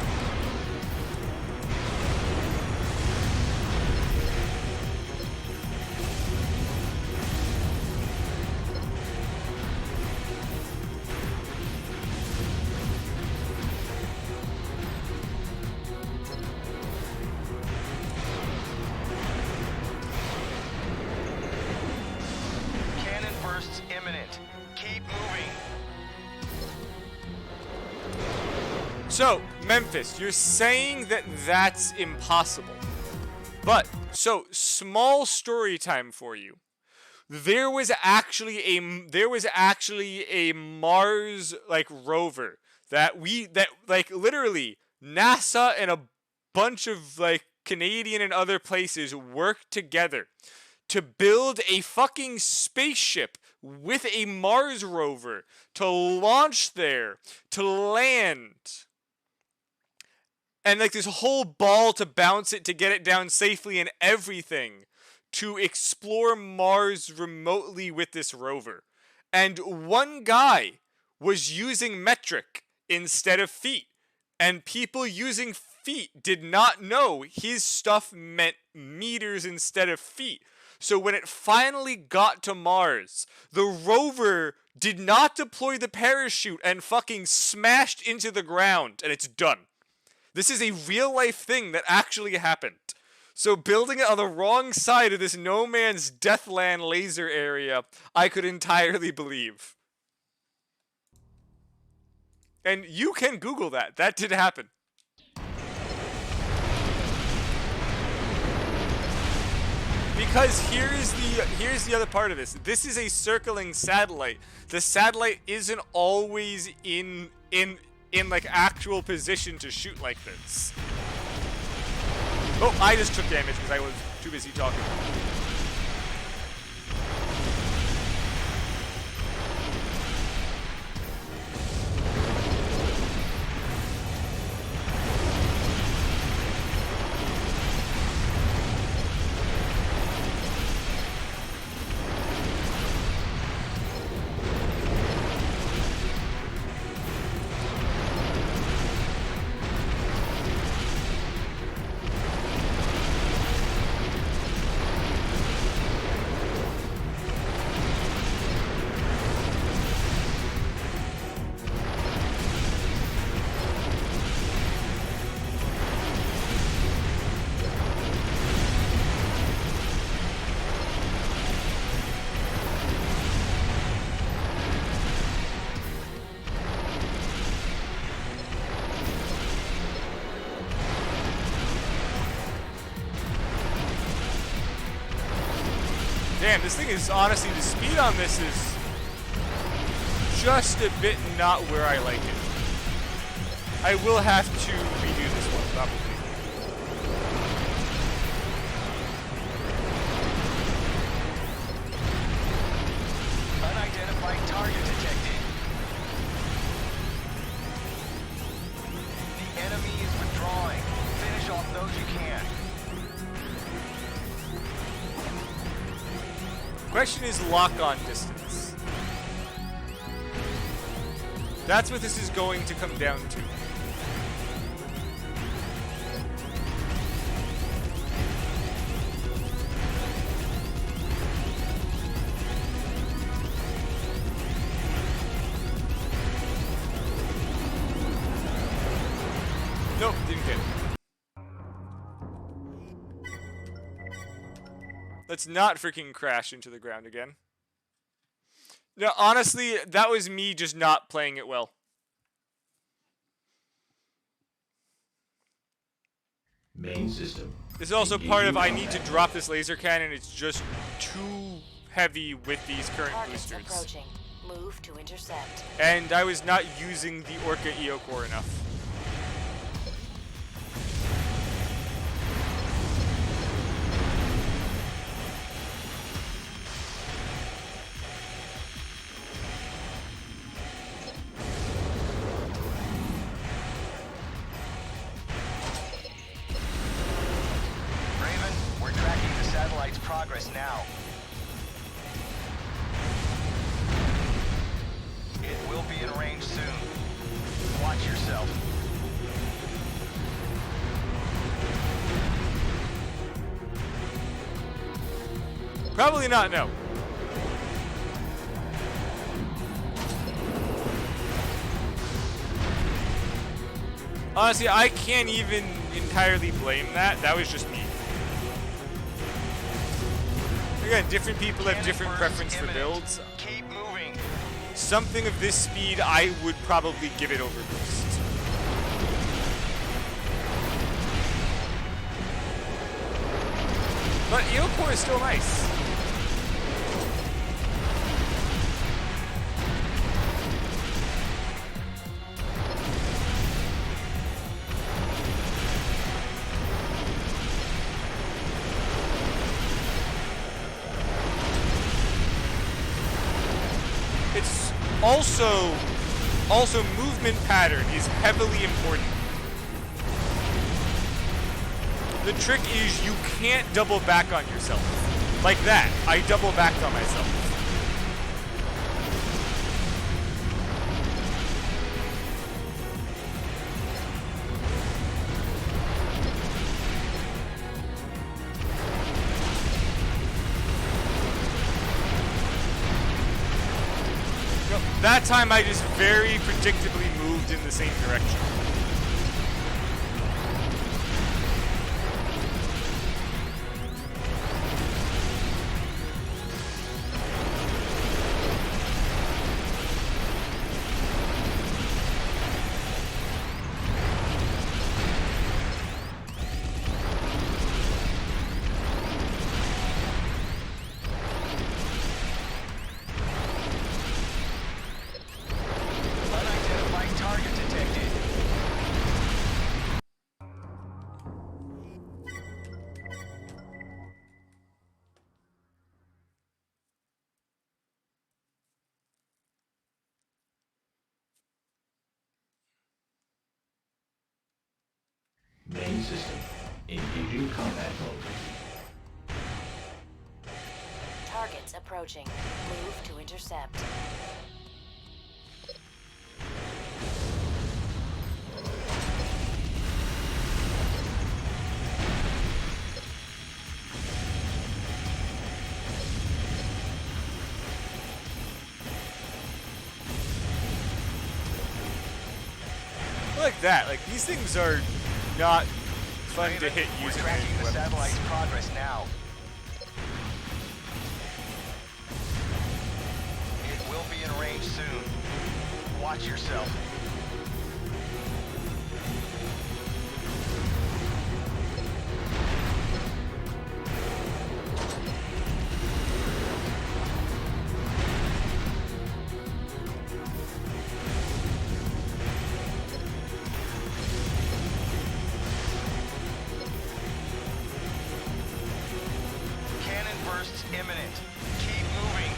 Speaker 4: Cannon bursts imminent. Keep moving.
Speaker 1: So, Memphis, you're saying that that's impossible. But, so, small story time for you. There was actually a Mars like rover that literally NASA and a bunch of like Canadian and other places worked together to build a fucking spaceship with a Mars rover to launch there, to land. And like this whole ball to bounce it to get it down safely and everything to explore Mars remotely with this rover. And one guy was using metric instead of feet. And people using feet did not know his stuff meant meters instead of feet. So when it finally got to Mars, the rover did not deploy the parachute and fucking smashed into the ground, and it's done. This is a real life thing that actually happened. So building it on the wrong side of this no man's Deathland laser area, I could entirely believe. And you can Google that. That did happen. Because here's the other part of this. This is a circling satellite. The satellite isn't always in like actual position to shoot like this. Oh, I just took damage because I was too busy talking. Damn, this thing is honestly, the speed on this is just a bit not where I like it. I will have to redo this one, probably.
Speaker 4: Unidentified target detected. The enemy is withdrawing. Finish off those you can.
Speaker 1: Question is lock-on distance. That's what this is going to come down to. Nope, didn't get it. Let's not freaking crash into the ground again. No, honestly, that was me just not playing it well.
Speaker 2: Main system.
Speaker 1: This is also part of I need to drop this laser cannon. It's just too heavy with these current
Speaker 3: Targets
Speaker 1: boosters.
Speaker 3: approaching. Move to intercept.
Speaker 1: And I was not using the Orca EO core enough.
Speaker 4: satellite's progress now. It will be in range soon. Watch yourself.
Speaker 1: Probably not, no. Honestly, I can't even entirely blame that. That was just me. Again, different people have different preference for builds.
Speaker 4: Keep moving.
Speaker 1: Something of this speed, I would probably give it over boost. But Eel Core is still nice. It's also movement pattern is heavily important. The trick is you can't double back on yourself. Like that. I double backed on myself. That time I just very predictably moved in the same direction.
Speaker 4: Unidentified target detected.
Speaker 2: Main system. Engaging combat mode.
Speaker 3: Targets approaching. Move to intercept.
Speaker 1: Like that. Like these things are not fun to hit
Speaker 4: We're
Speaker 1: using
Speaker 4: tracking
Speaker 1: ranged
Speaker 4: the
Speaker 1: weapons.
Speaker 4: satellite's progress now. It will be in range soon. Watch yourself. Cannon bursts imminent. Keep moving.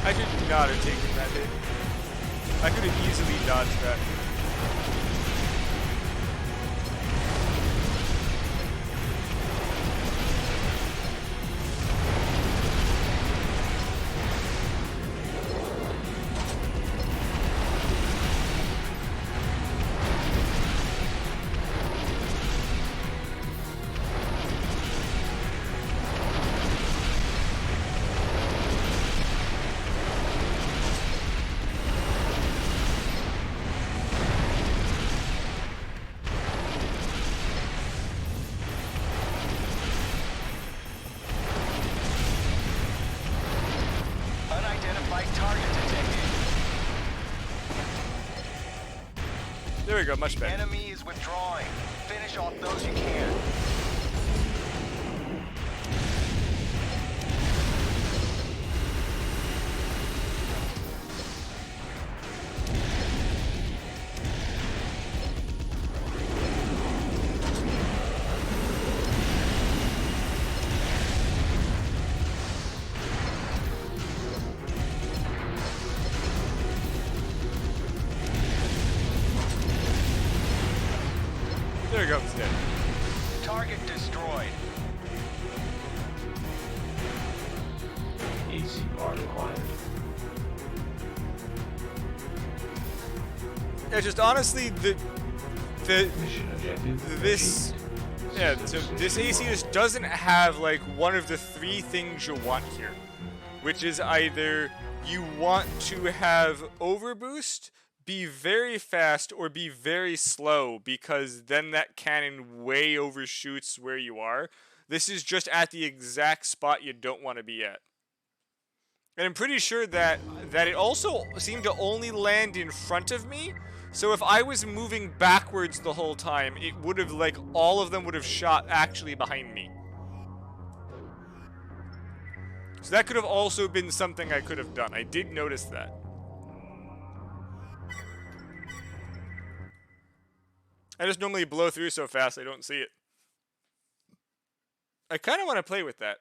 Speaker 1: I should not have taken that hit. I could have easily dodged that. go, much
Speaker 4: The
Speaker 1: better.
Speaker 4: enemy is withdrawing. Finish off those you can.
Speaker 1: There we go, it's dead.
Speaker 4: Target destroyed.
Speaker 2: AC part required.
Speaker 1: Yeah, just honestly, the
Speaker 2: Mission objective
Speaker 1: this
Speaker 2: achieved.
Speaker 1: yeah,
Speaker 2: System
Speaker 1: so this
Speaker 2: switch
Speaker 1: AC
Speaker 2: to
Speaker 1: just doesn't have like one of the three things you want here, which is either you want to have overboost, be very fast, or be very slow, because then that cannon way overshoots where you are. This is just at the exact spot you don't want to be at. And I'm pretty sure that it also seemed to only land in front of me. So if I was moving backwards the whole time, it would have, like, all of them would have shot actually behind me. So that could have also been something I could have done. I did notice that. I just normally blow through so fast I don't see it. I kind of want to play with that.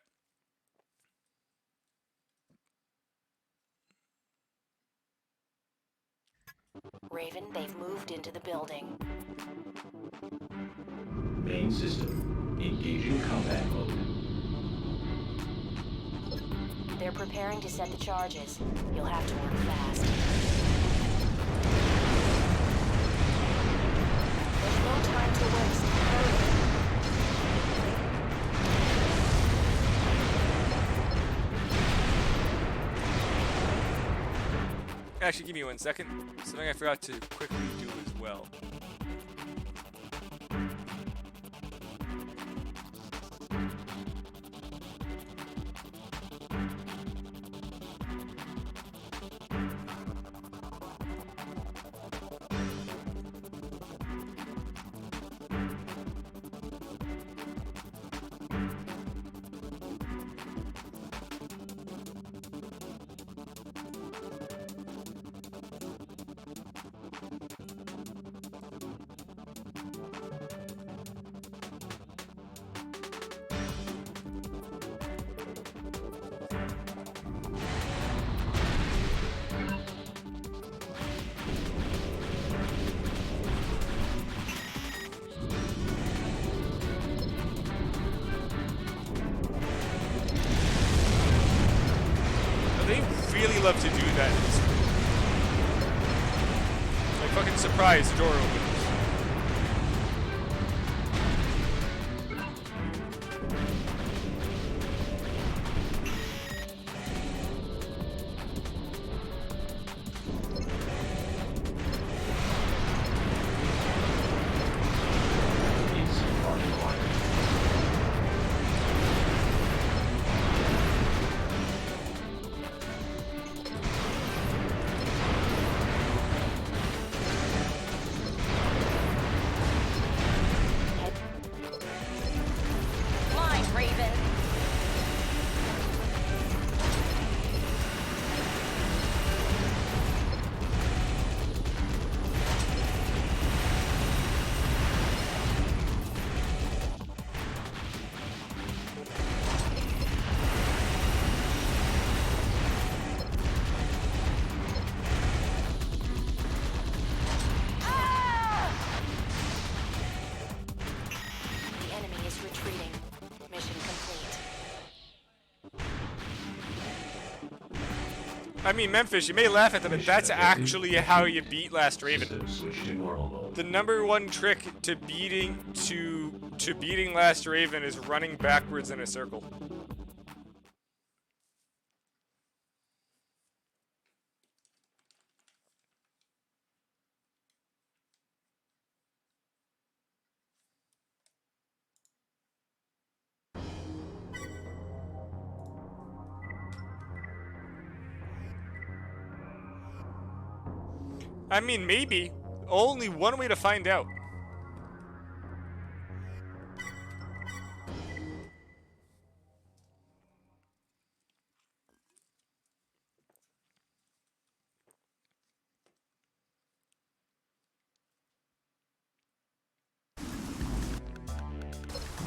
Speaker 3: Raven, they've moved into the building.
Speaker 2: Main system. Engaging combat mode.
Speaker 3: They're preparing to set the charges. You'll have to work fast. There's no time to waste. Hurry.
Speaker 1: Actually, give me 1 second. Something I forgot to quickly do as well. They really love to do that. Like fucking surprise door opens.
Speaker 2: AC part required.
Speaker 6: Line, Raven.
Speaker 3: The enemy is retreating. Mission complete.
Speaker 1: I mean, Memphis, you may laugh at that, but that's actually how you beat Last Raven.
Speaker 2: System switch to normal mode.
Speaker 1: The #1 trick to beating Last Raven is running backwards in a circle. I mean, maybe. Only one way to find out.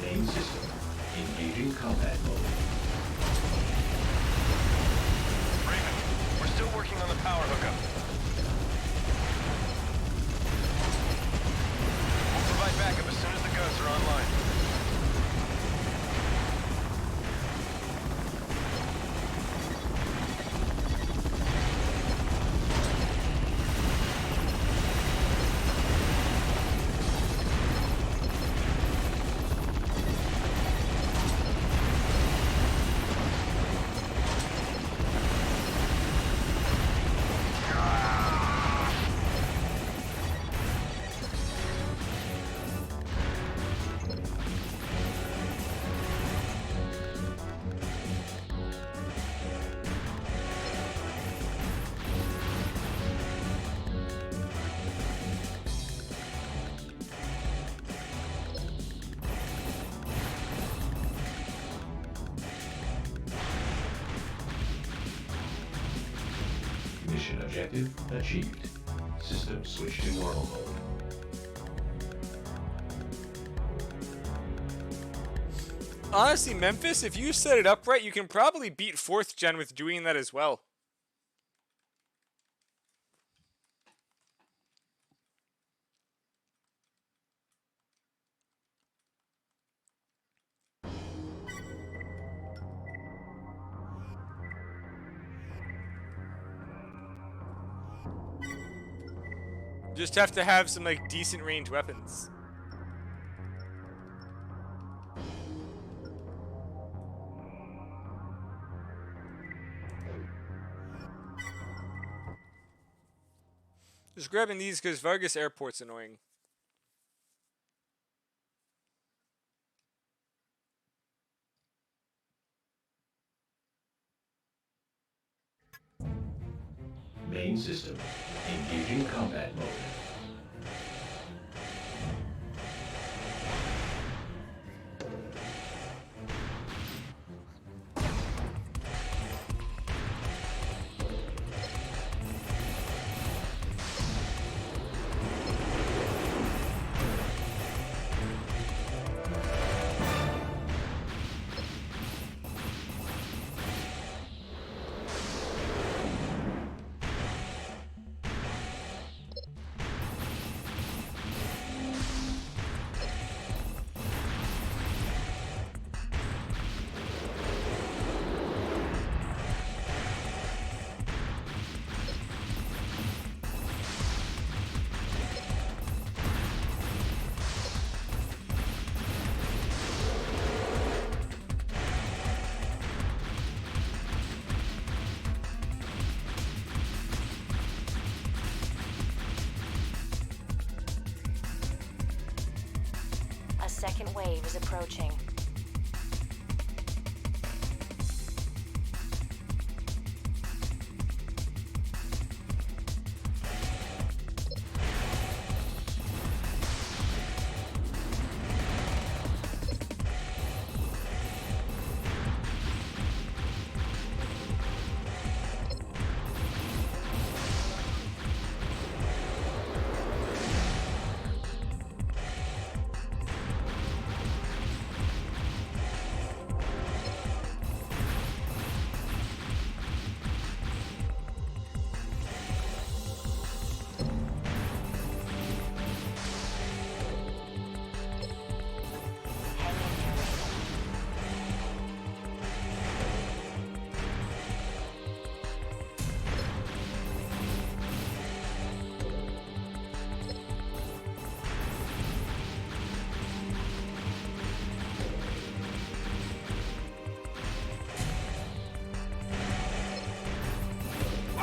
Speaker 2: Main system. Engaging combat mode.
Speaker 4: Raven, we're still working on the power hookup. We'll provide backup as soon as the guns are online.
Speaker 2: Mission objective achieved. System switch to normal mode.
Speaker 1: Honestly, Memphis, if you set it up right, you can probably beat 4th gen with doing that as well. Just have to have some like decent range weapons. Just grabbing these because Vargas Airport's annoying.
Speaker 2: Main system. Engaging combat mode.
Speaker 3: A second wave is approaching.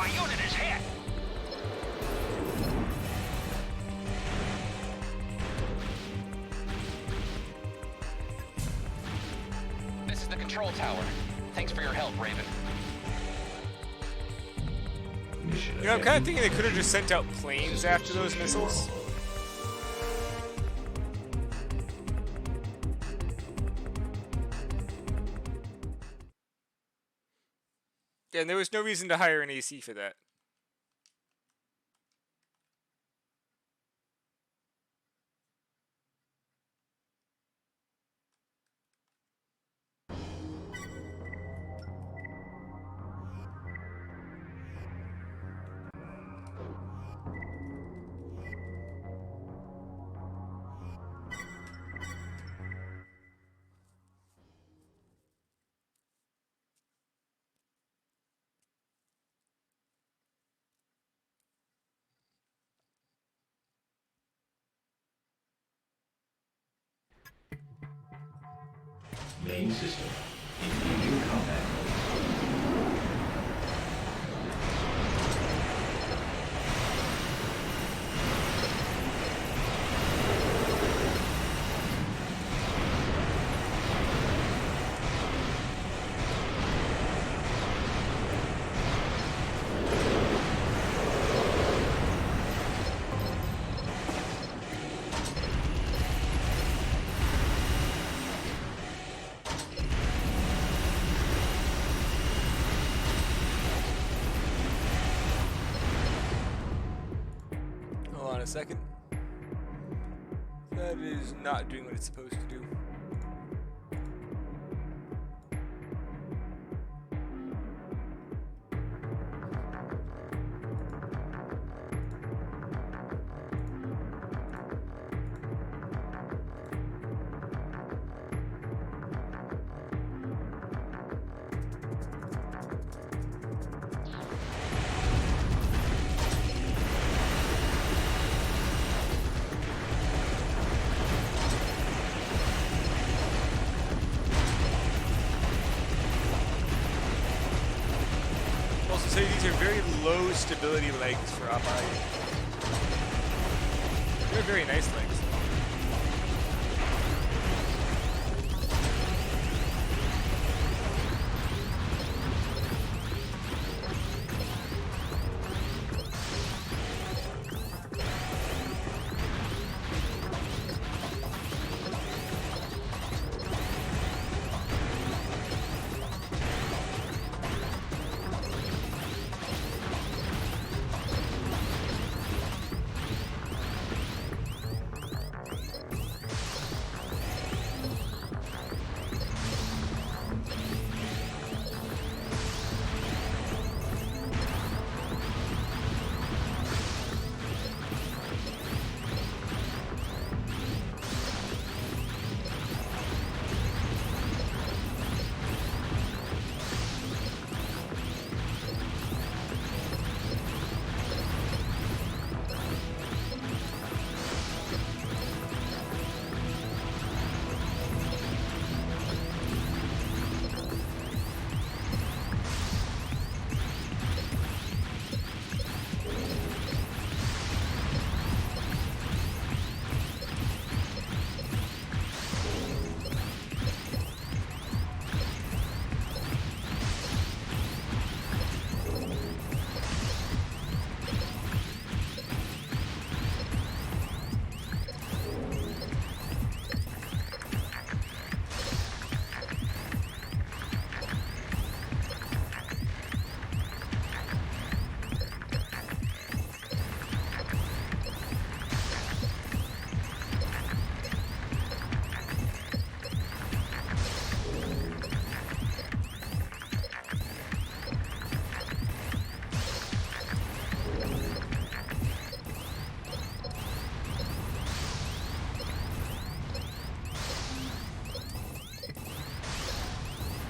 Speaker 4: My unit is hit!
Speaker 9: This is the control tower. Thanks for your help, Raven.
Speaker 2: Mission
Speaker 1: You know, I'm kind of thinking they could have just sent out planes after those missiles. Yeah, and there was no reason to hire an AC for that.
Speaker 2: Main system. Engaging combat mode.
Speaker 1: Hold on a second. That is not doing what it's supposed to do. Also say these are very low stability legs for Aparicio. They're very nice legs.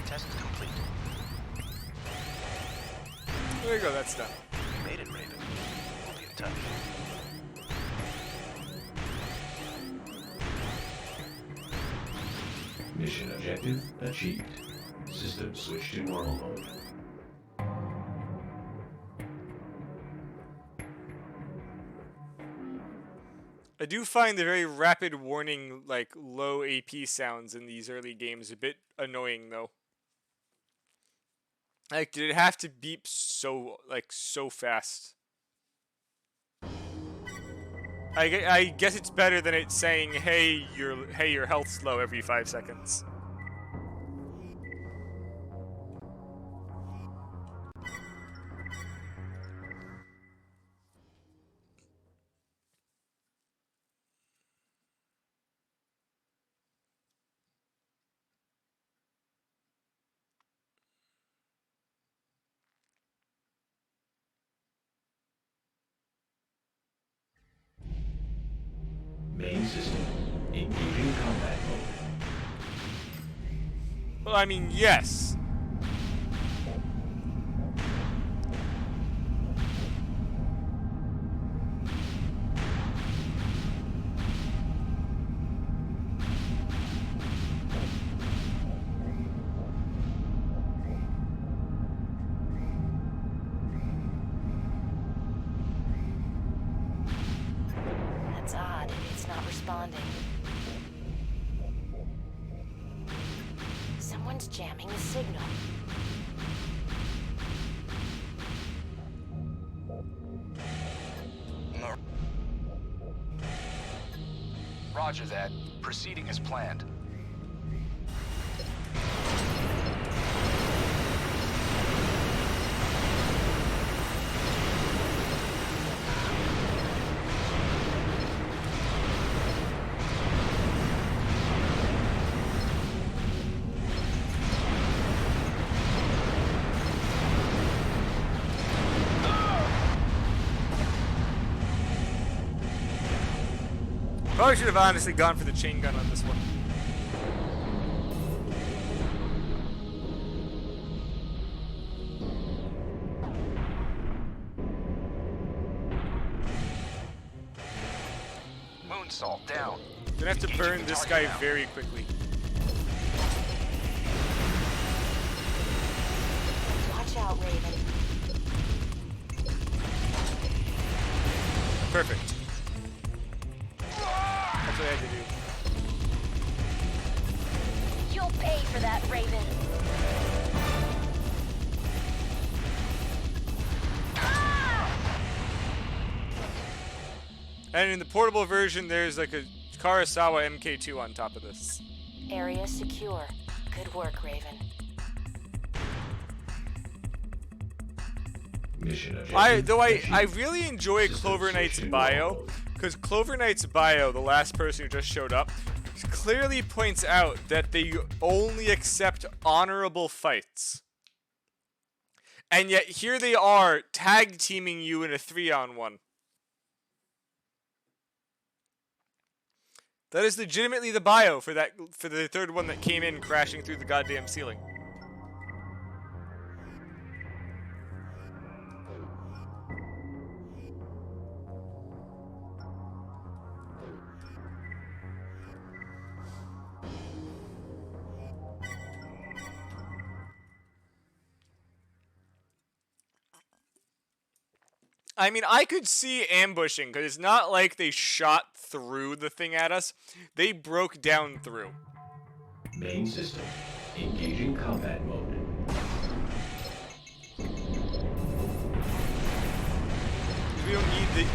Speaker 4: Test complete.
Speaker 1: There you go, that's done.
Speaker 4: You made it, Raven. We'll be in touch.
Speaker 2: Mission objective achieved. System switched to normal mode.
Speaker 1: I do find the very rapid warning, like, low AP sounds in these early games a bit annoying, though. Like, did it have to beep so, like, so fast? I guess it's better than it saying, hey, your health's low every 5 seconds.
Speaker 2: Main system. Engaging combat mode.
Speaker 1: Well, I mean, yes.
Speaker 3: That's odd. It's not responding. Someone's jamming the signal.
Speaker 4: Roger that. Proceeding as planned.
Speaker 1: Probably should have honestly gone for the chain gun on this one.
Speaker 4: Moonsault down.
Speaker 1: Gonna have to burn this guy very quickly.
Speaker 3: Watch out, Raven.
Speaker 1: Perfect. That's what I had to do.
Speaker 3: You'll pay for that, Raven.
Speaker 1: And in the portable version, there's like a Kurosawa MK2 on top of this.
Speaker 3: Area secure. Good work, Raven.
Speaker 2: Mission objective.
Speaker 1: I really enjoy
Speaker 2: System
Speaker 1: Clover Knight's
Speaker 2: switching
Speaker 1: bio,
Speaker 2: normal.
Speaker 1: because Clover Knight's bio, the last person who just showed up, clearly points out that they only accept honorable fights. And yet here they are tag teaming you in a 3-on-1. That is legitimately the bio for the third one that came in crashing through the goddamn ceiling. I mean, I could see ambushing, because it's not like they shot through the thing at us. They broke down through.
Speaker 2: Main system. Engaging combat mode.
Speaker 1: We don't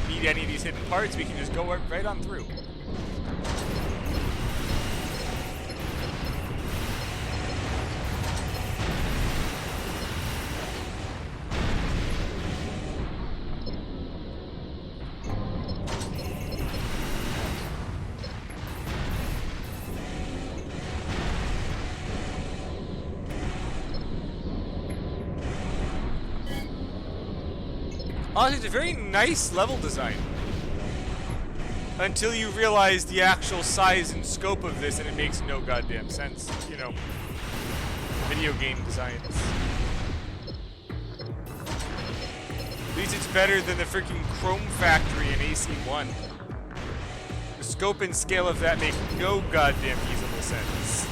Speaker 1: need any of these hidden parts. We can just go right on through. Honestly, it's a very nice level design. Until you realize the actual size and scope of this, and it makes no goddamn sense. You know, video game designs. At least it's better than the freaking Chrome Factory in AC1. The scope and scale of that make no goddamn feasible sense.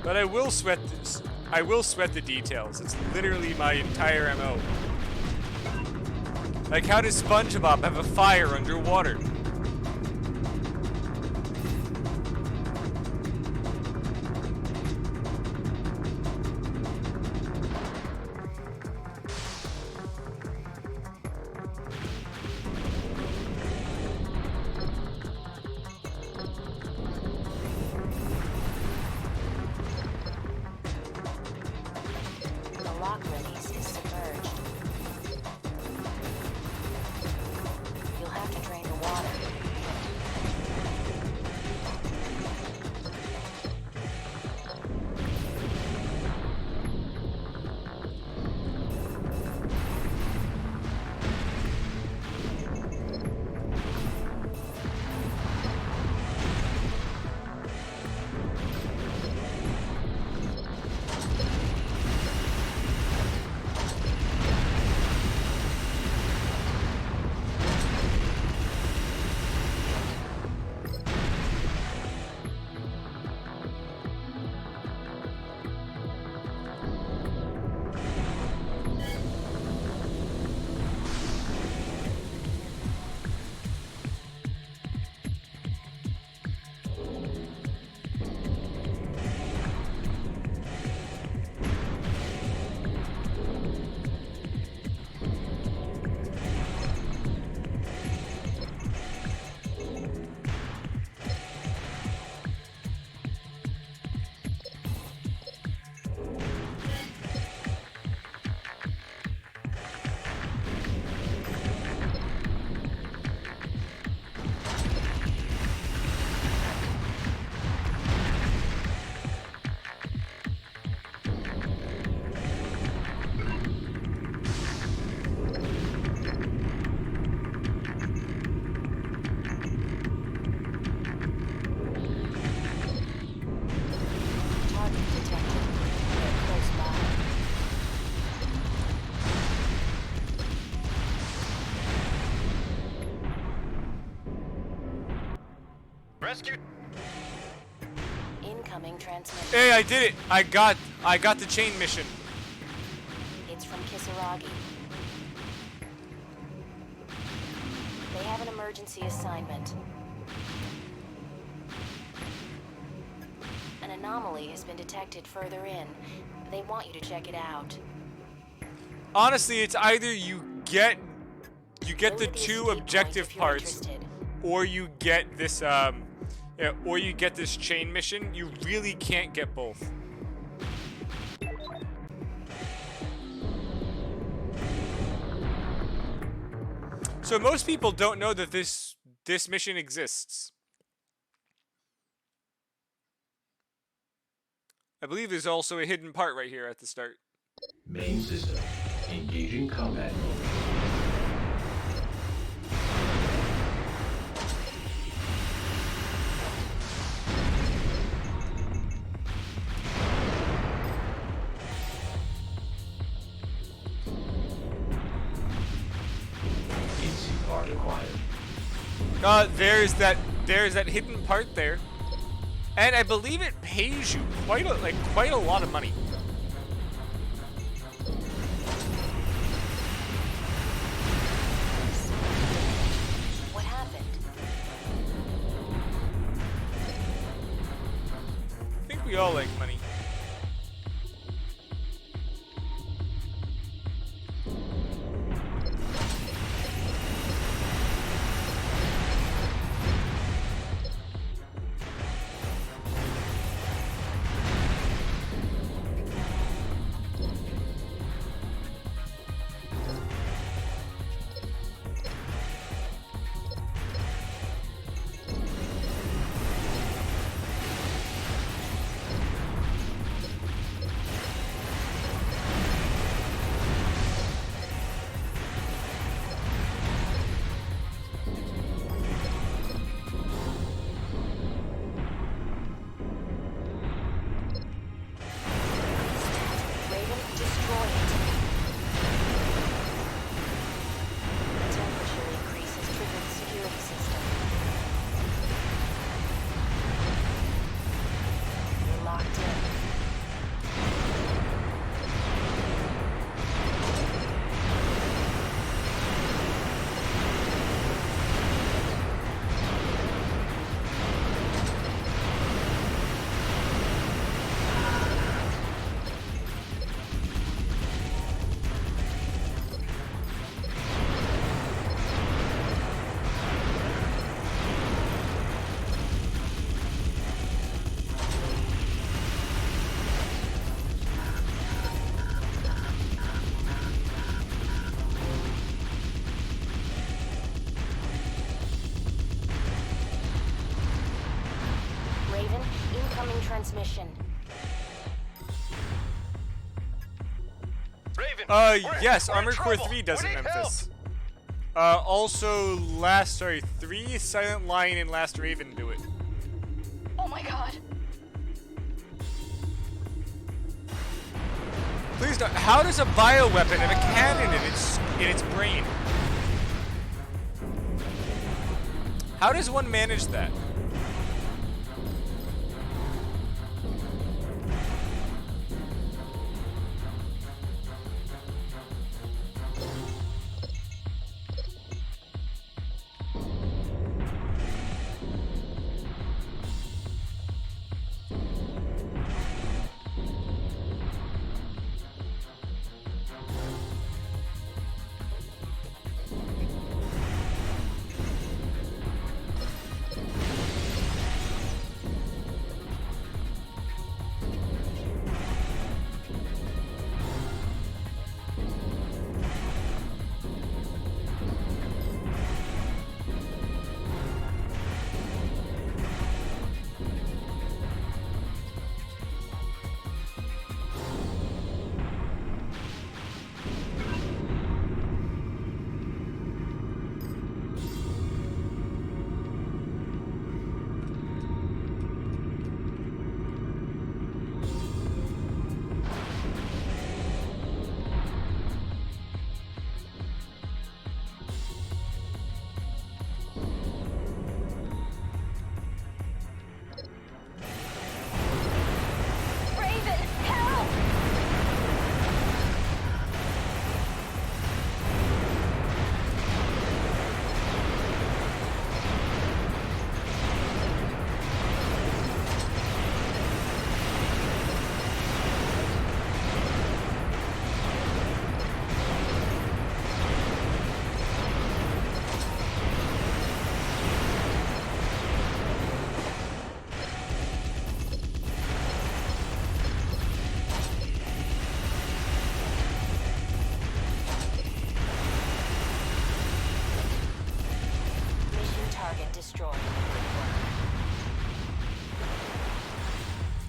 Speaker 1: But I will sweat this. I will sweat the details. It's literally my entire MO. Like, how does SpongeBob have a fire underwater?
Speaker 3: lock release is submerged. You'll have to drain the water.
Speaker 4: Rescue.
Speaker 3: Incoming transmission.
Speaker 1: Hey, I did it! I got the chain mission.
Speaker 3: It's from Kisaragi. They have an emergency assignment. An anomaly has been detected further in. They want you to check it out.
Speaker 1: Honestly, it's either you get the
Speaker 3: Go to the
Speaker 1: two
Speaker 3: escape
Speaker 1: objective
Speaker 3: point if you're
Speaker 1: parts,
Speaker 3: interested.
Speaker 1: or you get this or you get this chain mission. You really can't get both. So most people don't know that this mission exists. I believe there's also a hidden part right here at the start.
Speaker 2: Main system. Engaging combat mode. AC part acquired.
Speaker 1: There's that hidden part there, and I believe it pays you quite a lot of money.
Speaker 3: What happened?
Speaker 1: I think we all like money.
Speaker 3: transmission.
Speaker 4: Raven. we're in
Speaker 1: Armored Core
Speaker 4: trouble.
Speaker 1: 3 does
Speaker 4: We
Speaker 1: in
Speaker 4: need
Speaker 1: Memphis. Also, 3 Silent Lion and Last Raven do it.
Speaker 6: Oh my god.
Speaker 1: Please don't. How does a bioweapon have a cannon in its brain? How does one manage that?
Speaker 3: Raven, help! Mission target destroyed.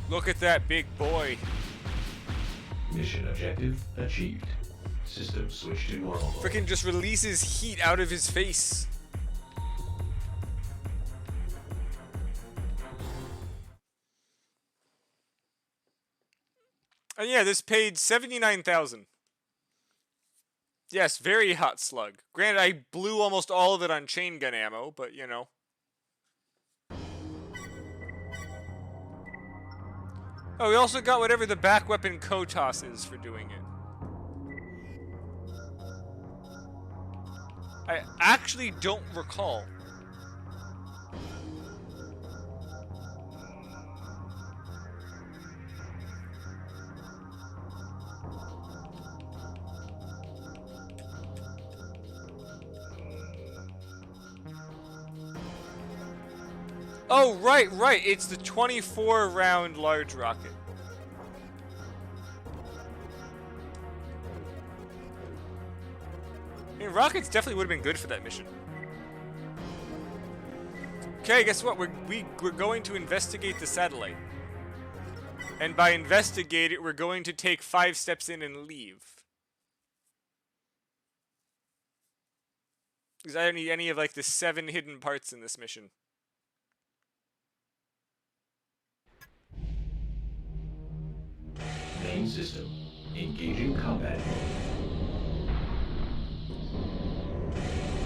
Speaker 1: Look at that big boy.
Speaker 2: Mission objective achieved. System switch to normal mode.
Speaker 1: Frickin' just releases heat out of his face. And yeah, this paid 79,000. Yes, very hot slug. Granted, I blew almost all of it on chain gun ammo, but you know. Oh, we also got whatever the back weapon Kotos is for doing it. I actually don't recall. Oh, right. It's the 24-round large rocket. I mean, rockets definitely would have been good for that mission. Okay, guess what? We're going to investigate the satellite. And by investigate it, we're going to take 5 steps in and leave. Because I don't need any of like the 7 hidden parts in this mission.
Speaker 2: Main system. Engaging combat mode.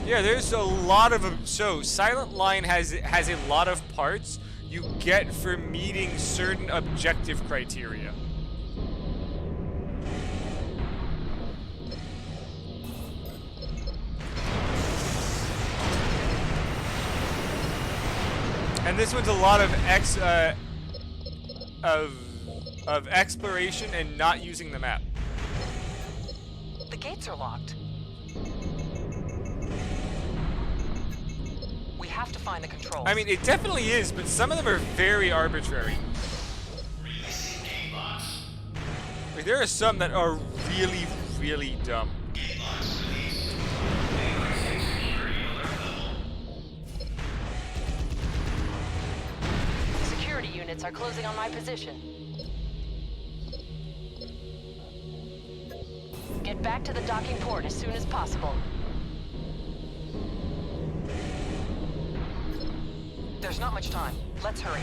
Speaker 1: Yeah, there's a lot of them. So, Silent Line has a lot of parts you get for meeting certain objective criteria. And this one's a lot of exploration and not using the map.
Speaker 6: The gates are locked. We have to find the controls.
Speaker 1: I mean, it definitely is, but some of them are very arbitrary. Like, there are some that are really, really dumb.
Speaker 6: Security units
Speaker 3: rockets are closing on my position. Get back to the docking port as soon as possible.
Speaker 6: There's not much time. Let's hurry.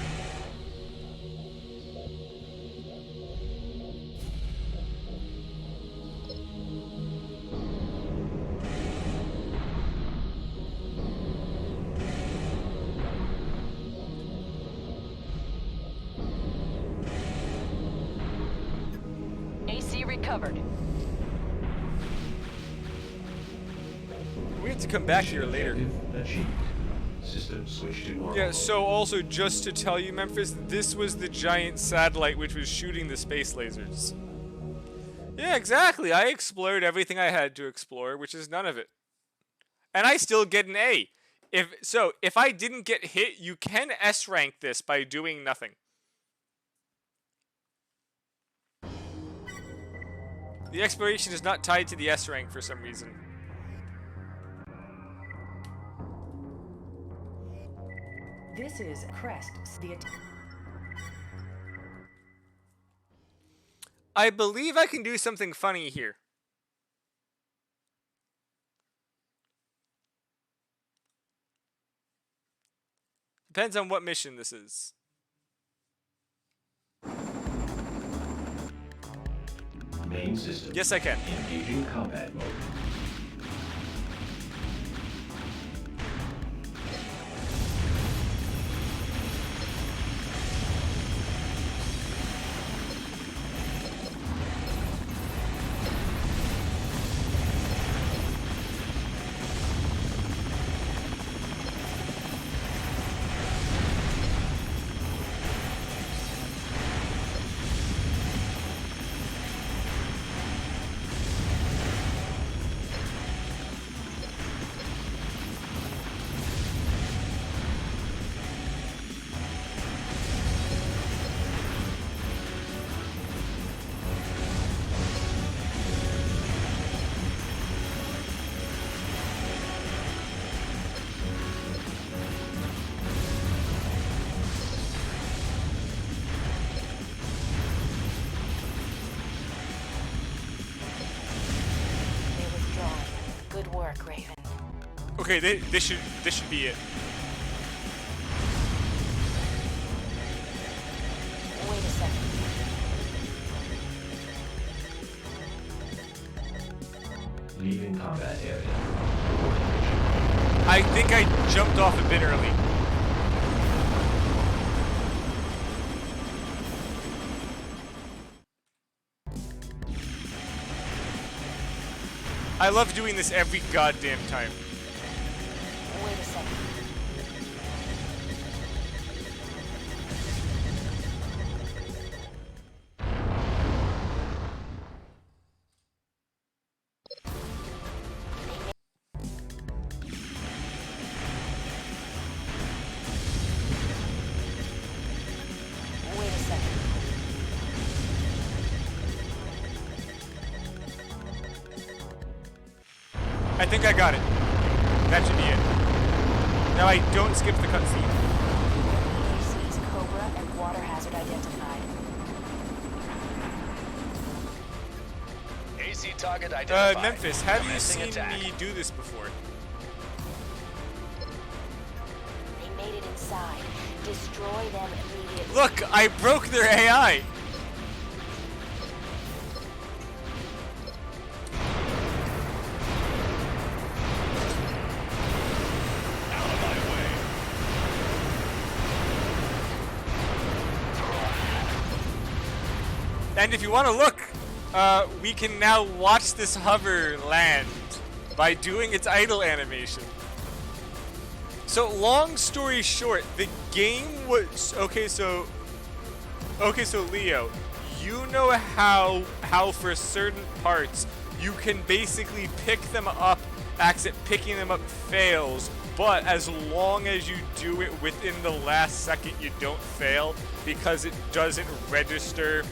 Speaker 3: AC recovered.
Speaker 1: We have to come back here later.
Speaker 2: Objective achieved. System switch to normal.
Speaker 1: Yeah, so also just to tell you, Memphis, this was the giant satellite which was shooting the space lasers. Yeah, exactly. I explored everything I had to explore, which is none of it. And I still get an A. If I didn't get hit, you can S rank this by doing nothing. The exploration is not tied to the S rank for some reason.
Speaker 5: This is Crest.
Speaker 1: I believe I can do something funny here. Depends on what mission this is.
Speaker 2: Main system.
Speaker 1: Yes, I can.
Speaker 2: Engaging combat mode.
Speaker 3: They withdrawn. Good work, Raven.
Speaker 1: Okay, this should be it.
Speaker 3: Wait a second.
Speaker 2: Leaving combat area.
Speaker 1: I think I jumped off a bit early. I love doing this every goddamn time.
Speaker 3: Wait a second. Wait a second.
Speaker 1: I think I got it. That should be it. Now I don't skip the cutscene.
Speaker 3: AC's Cobra and water hazard identified.
Speaker 4: AC target identified.
Speaker 1: Memphis, have you
Speaker 4: Commencing
Speaker 1: seen
Speaker 4: attack.
Speaker 1: me do this before?
Speaker 3: They made it inside. Destroy them immediately.
Speaker 1: Look, I broke their AI.
Speaker 8: Out of my way.
Speaker 1: And if you want to look, we can now watch this hover land by doing its idle animation. So long story short, the game was okay. So Leo, you know how for certain parts you can basically pick them up. Picking them up fails, but as long as you do it within the last second, you don't fail because it doesn't register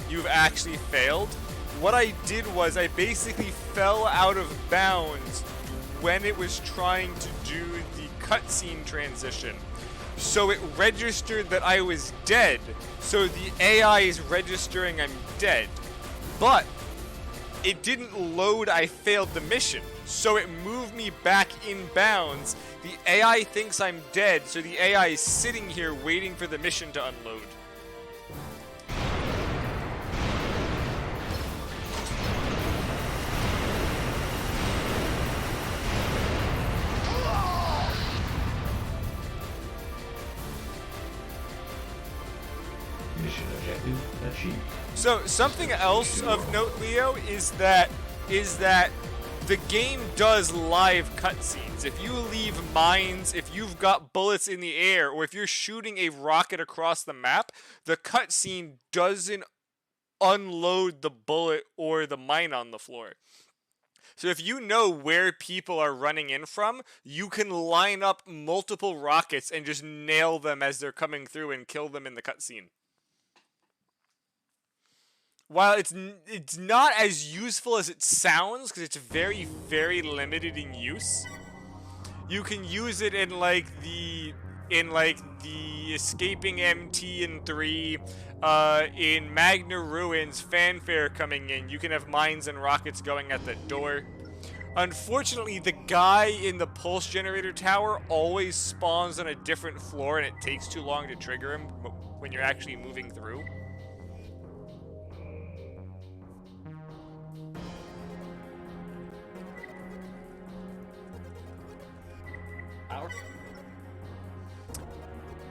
Speaker 1: you've actually failed. What I did was I basically fell out of bounds when it was trying to do the cutscene transition. so it registered that I was dead. So the AI is registering I'm dead. But it didn't load I failed the mission. So it moved me back in bounds. The AI thinks I'm dead, so the AI is sitting here waiting for the mission to unload.
Speaker 2: Mission objective achieved.
Speaker 1: So something else of note, Leo, is that the game does live cutscenes. If you leave mines, if you've got bullets in the air, or if you're shooting a rocket across the map, the cutscene doesn't unload the bullet or the mine on the floor. So if you know where people are running in from, you can line up multiple rockets and just nail them as they're coming through and kill them in the cutscene. While it's not as useful as it sounds, because it's very, very limited in use, you can use it in like the escaping MT in 3, in Magna Ruins, fanfare coming in. You can have mines and rockets going at the door. Unfortunately, the guy in the pulse generator tower always spawns on a different floor, and it takes too long to trigger him when you're actually moving through.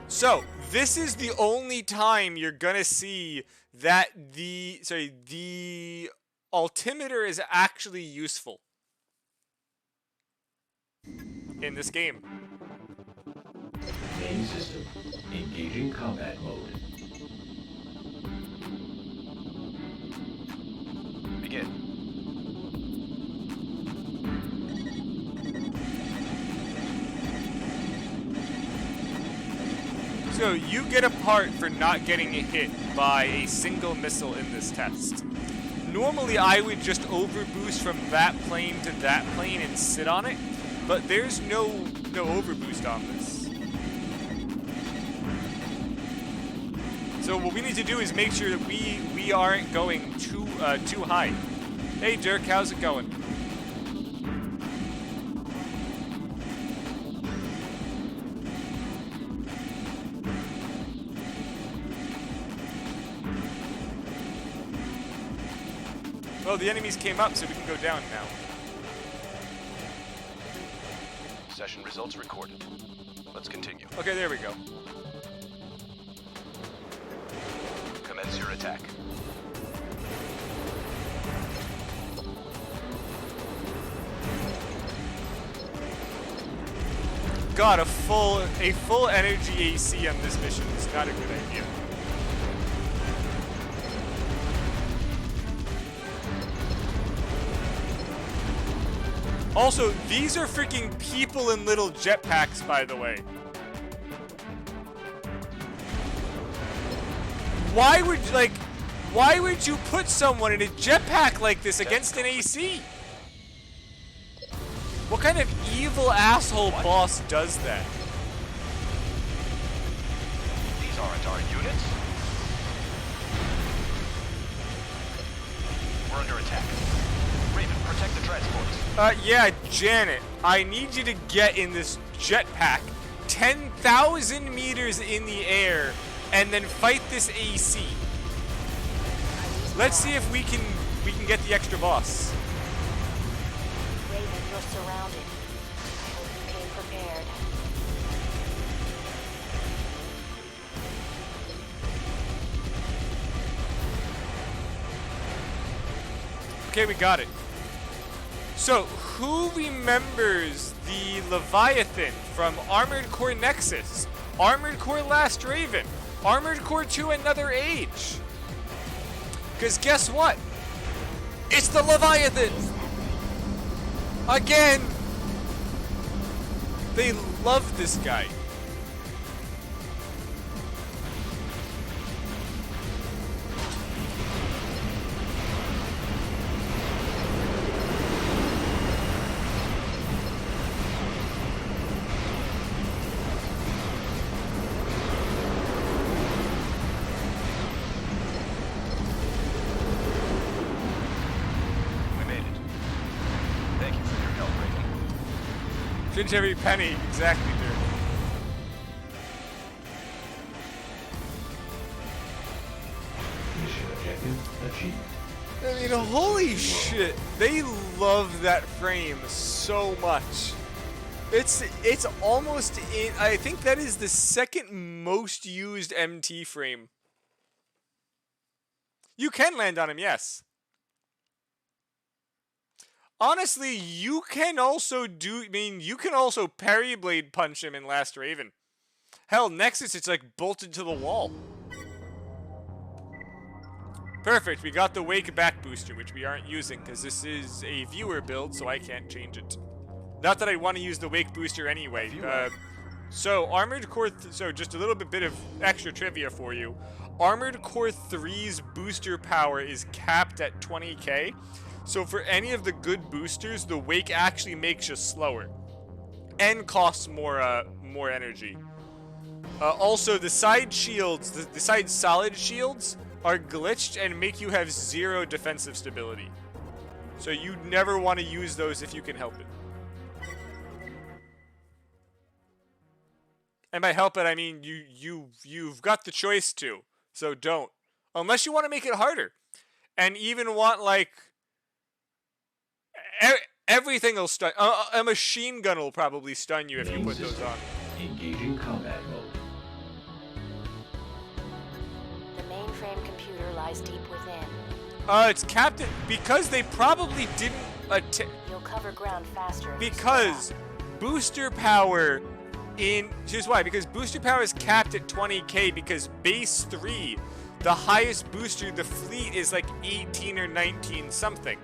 Speaker 1: So, this is the only time you're gonna see that the altimeter is actually useful in this game.
Speaker 2: Main system. Engaging combat mode.
Speaker 8: Begin.
Speaker 1: So you get a part for not getting hit by a single missile in this test. Normally I would just overboost from that plane to that plane and sit on it, but there's no overboost on this. So what we need to do is make sure that we aren't going too high. Hey Dirk, how's it going? Oh, the enemies came up, so we can go down now.
Speaker 8: Session results recorded. Let's continue.
Speaker 1: Okay, there we go.
Speaker 8: Commence your attack.
Speaker 1: God, a full energy AC on this mission is not a good idea. Also, these are freaking people in little jetpacks, by the way. Why would you put someone in a jetpack like this against an AC? What kind of evil asshole boss does that?
Speaker 8: These aren't our units. We're under attack. Raven, protect the transports.
Speaker 1: Yeah, Janet, I need you to get in this jetpack 10,000 meters in the air and then fight this AC. Let's see if we can get the extra boss.
Speaker 3: Raven, you're surrounded. I hope you came prepared.
Speaker 1: Okay, we got it. So, who remembers the Leviathan from Armored Core Nexus, Armored Core Last Raven, Armored Core 2 Another Age? Because guess what? It's the Leviathan! Again! They love this guy. Pinch every penny. Exactly, dude.
Speaker 2: Mission objective achieved.
Speaker 1: I mean, holy shit. They love that frame so much. It's almost in, I think that is the second most used MT frame. You can land on him, yes. Honestly, you can also you can also parry blade punch him in Last Raven. Hell, Nexus, it's like bolted to the wall. Perfect, we got the Wake back booster, which we aren't using because this is a viewer build, so I can't change it. Not that I want to use the Wake booster anyway. So Armored Core, so just a little bit of extra trivia for you. Armored Core 3's booster power is capped at 20k. So for any of the good boosters, the Wake actually makes you slower and costs more energy. Also, the side shields, the side solid shields, are glitched and make you have 0 defensive stability. So you never want to use those if you can help it. And by help it, I mean you've got the choice to. So don't. Unless you want to make it harder. And even want, like, everything will stun. A machine gun will probably stun you if you put those on.
Speaker 2: Engaging combat mode.
Speaker 3: The mainframe computer lies deep within.
Speaker 1: It's Captain, because they probably didn't
Speaker 3: You'll cover ground faster.
Speaker 1: because booster power here's why, because booster power is capped at 20k because base 3, the highest booster the fleet is like 18 or 19 something.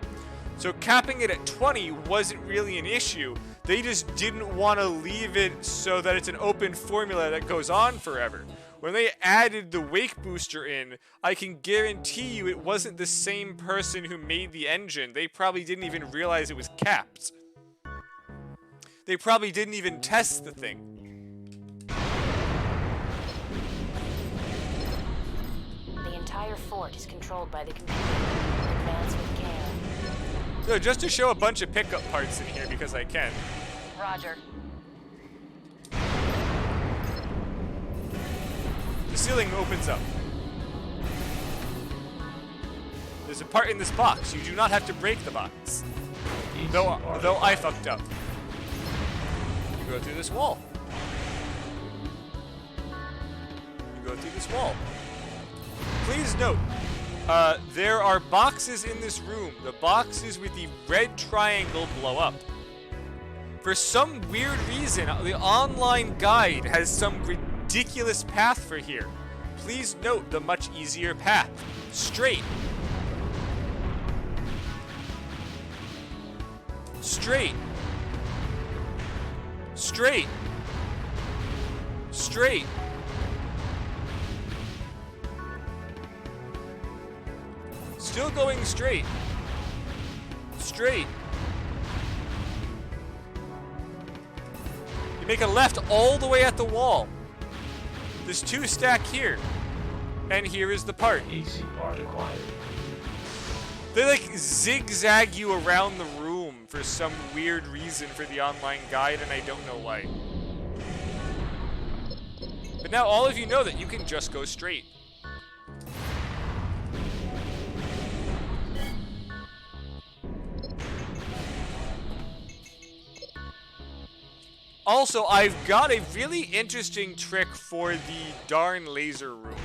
Speaker 1: So capping it at 20 wasn't really an issue. They just didn't want to leave it so that it's an open formula that goes on forever. When they added the Wake booster in, I can guarantee you it wasn't the same person who made the engine. They probably didn't even realize it was capped. They probably didn't even test the thing.
Speaker 3: The entire fort is controlled by the computer. Advance with care.
Speaker 1: So just to show a bunch of pickup parts in here because I can.
Speaker 6: Roger.
Speaker 1: The ceiling opens up. There's a part in this box. You do not have to break the box. Though I fucked up. You go through this wall. You go through this wall. Please note, there are boxes in this room. The boxes with the red triangle blow up. For some weird reason, the online guide has some ridiculous path for here. Please note the much easier path. Straight. Straight. Straight. Straight. Still going straight. Straight. You make a left all the way at the wall. There's 2 stack here. And here is the part.
Speaker 2: AC part acquired.
Speaker 1: They like zigzag you around the room for some weird reason for the online guide, and I don't know why. But now all of you know that you can just go straight. Also, I've got a really interesting trick for the darn laser room.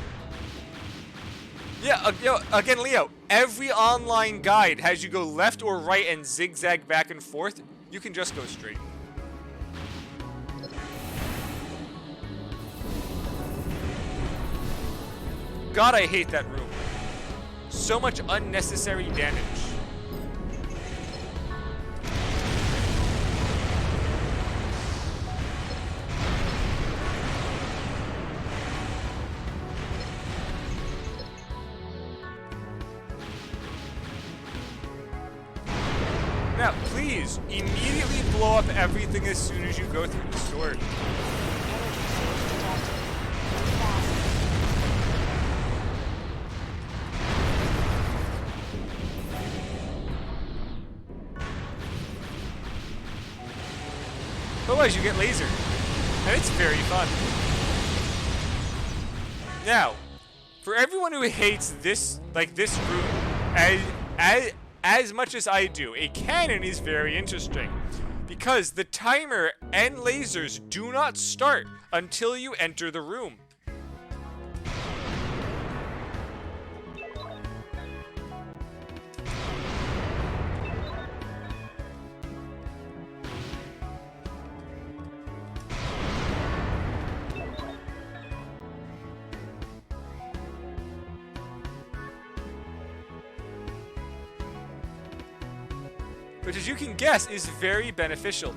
Speaker 1: Yeah, again, Leo, every online guide has you go left or right and zigzag back and forth. You can just go straight. God, I hate that room. So much unnecessary damage. Now, please, immediately blow up everything as soon as you go through the storage.
Speaker 3: Energy source detected. Too fast.
Speaker 1: Otherwise, you get lasered. And it's very fun. Now, for everyone who hates this, like this room, as much as I do, a cannon is very interesting. Because the timer and lasers do not start until you enter the room. Which, as you can guess, is very beneficial.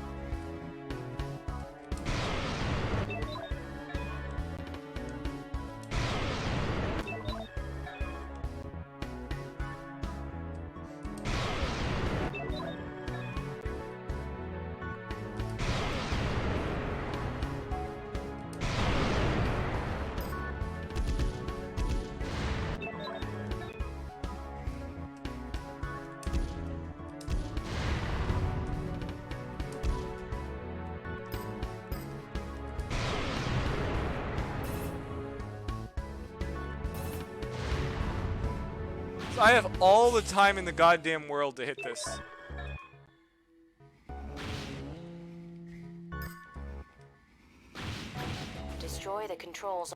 Speaker 1: So I have all the time in the goddamn world to hit this.
Speaker 3: Destroy the controls.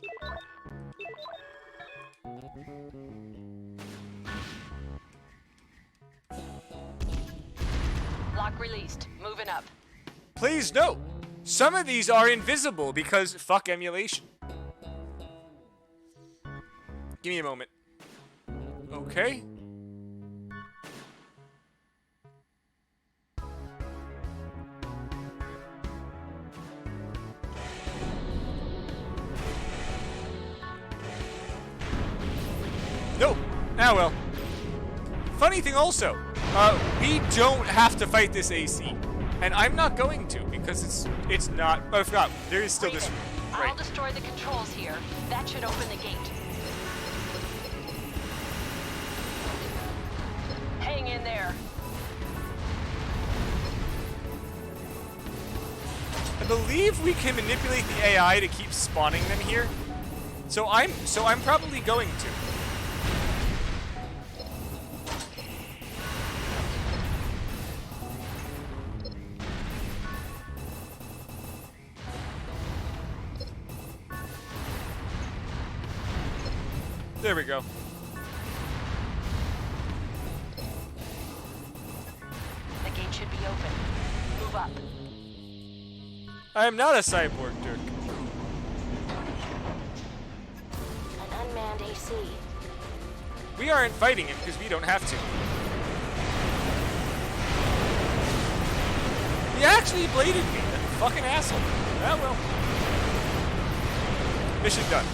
Speaker 6: Lock released. Moving up.
Speaker 1: Please note, some of these are invisible because fuck emulation. Give me a moment. Okay. Nope. Ah well. Funny thing also, we don't have to fight this AC, and I'm not going to because it's not. Oh, I forgot. There is still this.
Speaker 6: I'll
Speaker 1: Right.
Speaker 6: destroy the controls here. That should open the gate. Hang in there.
Speaker 1: I believe we can manipulate the AI to keep spawning them here. So I'm probably going to. There we go.
Speaker 6: The gate should be open. Move up.
Speaker 1: I am not a cyborg, Dirk.
Speaker 3: An unmanned AC.
Speaker 1: We aren't fighting him because we don't have to. He actually bladed me, that fucking asshole. Ah well. Mission done.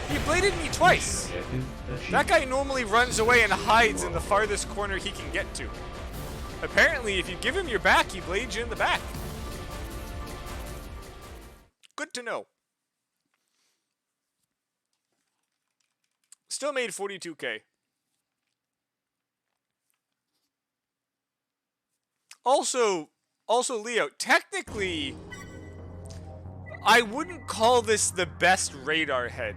Speaker 1: He bladed me twice.
Speaker 2: Objective achieved.
Speaker 1: That guy normally runs away and hides in the farthest corner he can get to. Apparently, if you give him your back, he blades you in the back. Good to know. Still made 42K. Also, Leo, technically, I wouldn't call this the best radar head.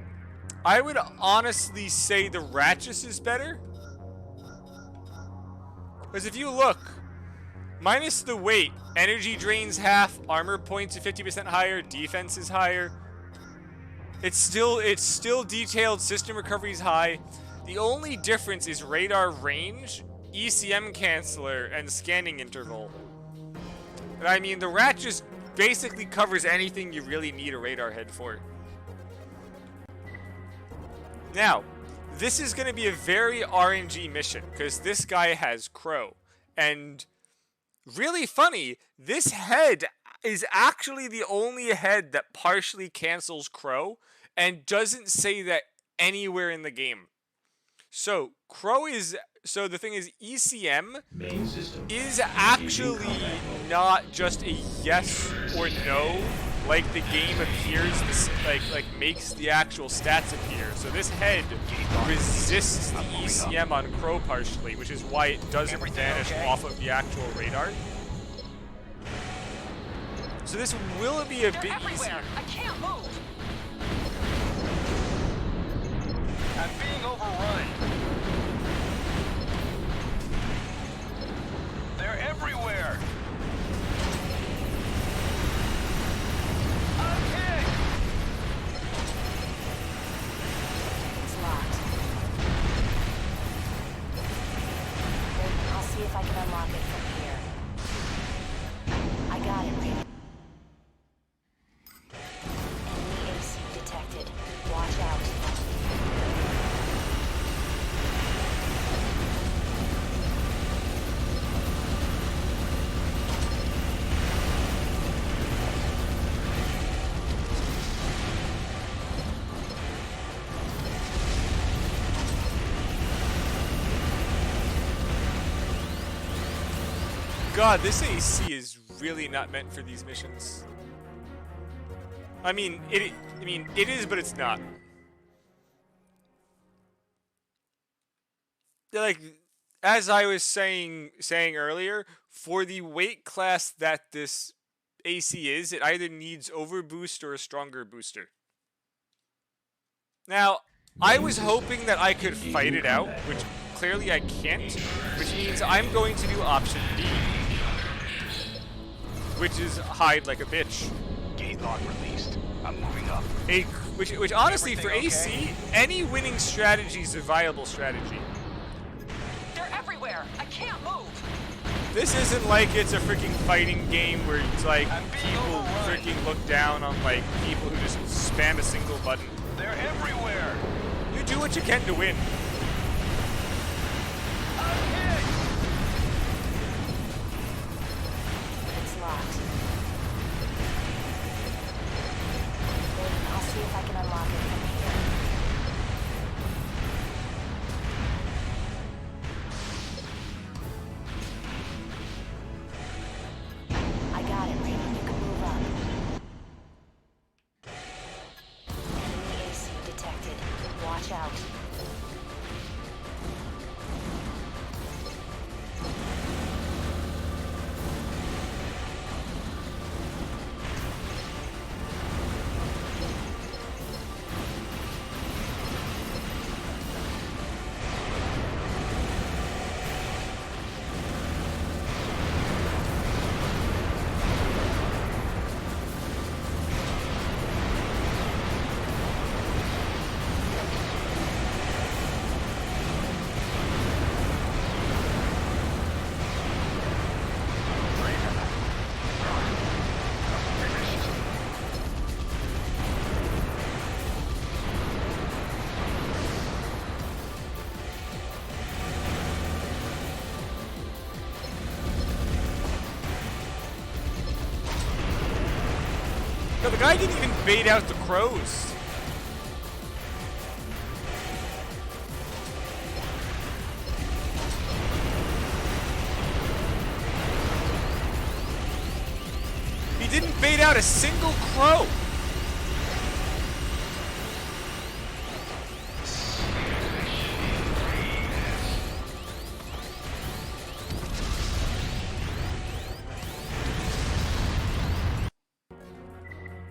Speaker 1: I would honestly say the Ratchus is better. Because if you look, minus the weight, energy drains half, armor points are 50% higher, defense is higher. It's still detailed, system recovery is high. The only difference is radar range, ECM canceller, and scanning interval. And I mean, the Ratchus basically covers anything you really need a radar head for. Now, this is going to be a very RNG mission, because this guy has Crow. And really funny, this head is actually the only head that partially cancels Crow, and doesn't say that anywhere in the game. So, the thing is, ECM
Speaker 2: Main system.
Speaker 1: is actually not just a yes or no, like the game appears, like makes the actual stats appear. So this head resists the ECM on Crow partially, which is why it doesn't vanish off of the actual radar. So this will be a
Speaker 6: They're
Speaker 1: bit
Speaker 6: everywhere.
Speaker 1: easier.
Speaker 6: I can't move.
Speaker 4: I'm being overrun. They're everywhere. I'm hit.
Speaker 3: It's locked. Wait, I'll see if I can unlock it from here. I got it, Raven. Enemy AC detected. Watch out.
Speaker 1: God, this AC is really not meant for these missions. I mean, it is, but it's not. Like, as I was saying earlier, for the weight class that this AC is, it either needs overboost or a stronger booster. Now, I was hoping that I could fight it out, which clearly I can't, which means I'm going to do option B, which is hide like a bitch.
Speaker 4: Gate lock released. I'm moving up.
Speaker 1: Which honestly, for
Speaker 4: Everything
Speaker 1: AC, any winning strategy is a viable strategy.
Speaker 6: They're everywhere. I can't move.
Speaker 1: This isn't like it's a freaking fighting game where it's like
Speaker 4: I'm being
Speaker 1: people
Speaker 4: overrun.
Speaker 1: freaking look down on like people who just spam a single button.
Speaker 4: They're everywhere.
Speaker 1: You do what you can to win.
Speaker 4: I'm hit.
Speaker 3: It's locked. Wait, I'll see if I can unlock it from here. I got it, Raven. You can move up. Enemy AC detected. Watch out.
Speaker 1: No, the guy didn't even bait out the crows. He didn't bait out a single crow.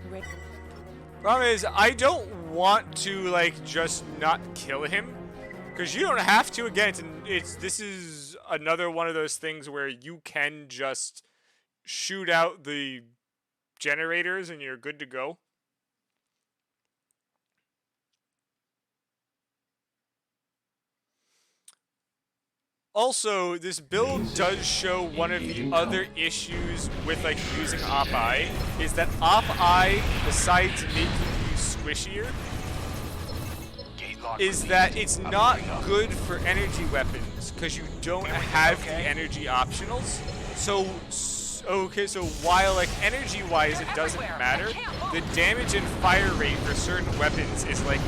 Speaker 5: Rick.
Speaker 1: Problem is, I don't want to like just not kill him, because you don't have to. Again, this is another one of those things where you can just shoot out the generators and you're good to go. Also, this build does show one of the other issues with like using Op-I, is that Op-I, besides making you squishier,
Speaker 4: Gate lock
Speaker 1: is
Speaker 4: released.
Speaker 1: that it's
Speaker 4: I'm
Speaker 1: not
Speaker 4: moving up.
Speaker 1: good for energy weapons because you don't have the energy optionals. So while like energy-wise it doesn't
Speaker 6: everywhere.
Speaker 1: matter,
Speaker 6: I can't
Speaker 1: the
Speaker 6: move.
Speaker 1: damage and fire rate for certain weapons is like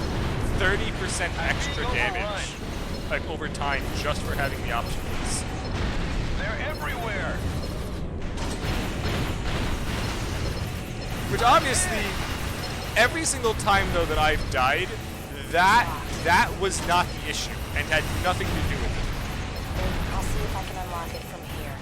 Speaker 1: 30% extra damage, like over time, just for having the optionals.
Speaker 4: They're everywhere.
Speaker 1: Which obviously, every single time though that I've died, that was not the issue and had nothing to do with it.
Speaker 3: Wait, I'll see if I can unlock it from here.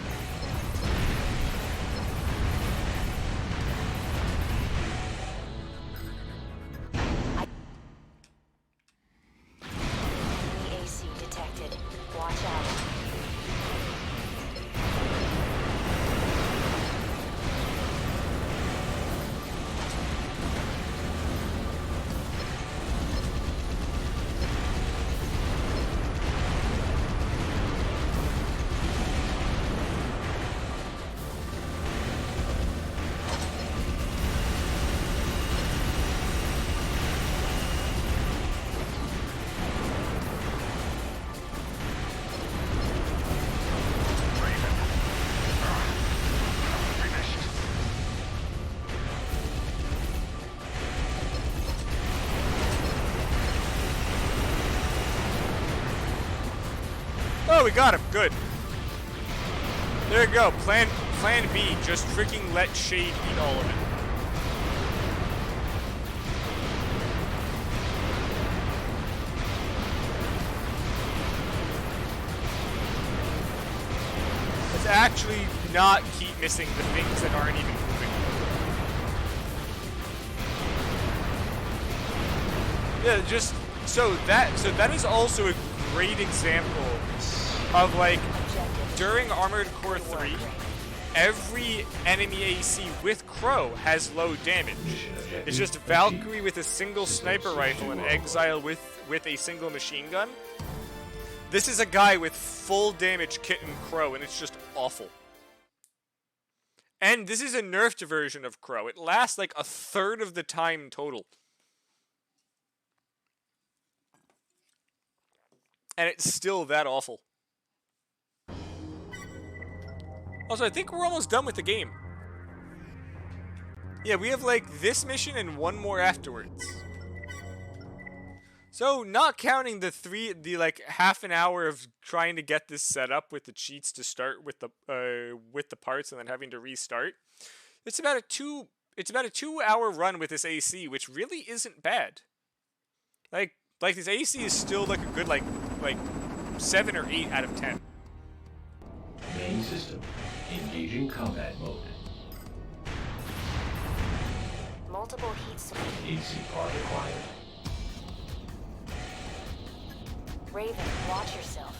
Speaker 1: Oh, we got him. Good. There you go. Plan B. Just freaking let Shade eat all of it. Let's actually not keep missing the things that aren't even moving. Yeah, just so that is also a great example of like during Armored Core 3, every enemy AC with Crow has low damage. It's just Valkyrie with a single sniper rifle and Exile with a single machine gun. This is a guy with full damage kit and Crow, and it's just awful. And this is a nerfed version of Crow. It lasts like a third of the time total. And it's still that awful. Also, I think we're almost done with the game. Yeah, we have like this mission and one more afterwards. So, not counting the like half an hour of trying to get this set up with the cheats to start with the parts and then having to restart, it's about a 2-hour run with this AC, which really isn't bad. Like this AC is still like a good like 7 or 8 out of 10.
Speaker 2: Main system. Engaging combat mode.
Speaker 3: Multiple heat sources.
Speaker 2: AC part acquired.
Speaker 3: Raven, watch yourself.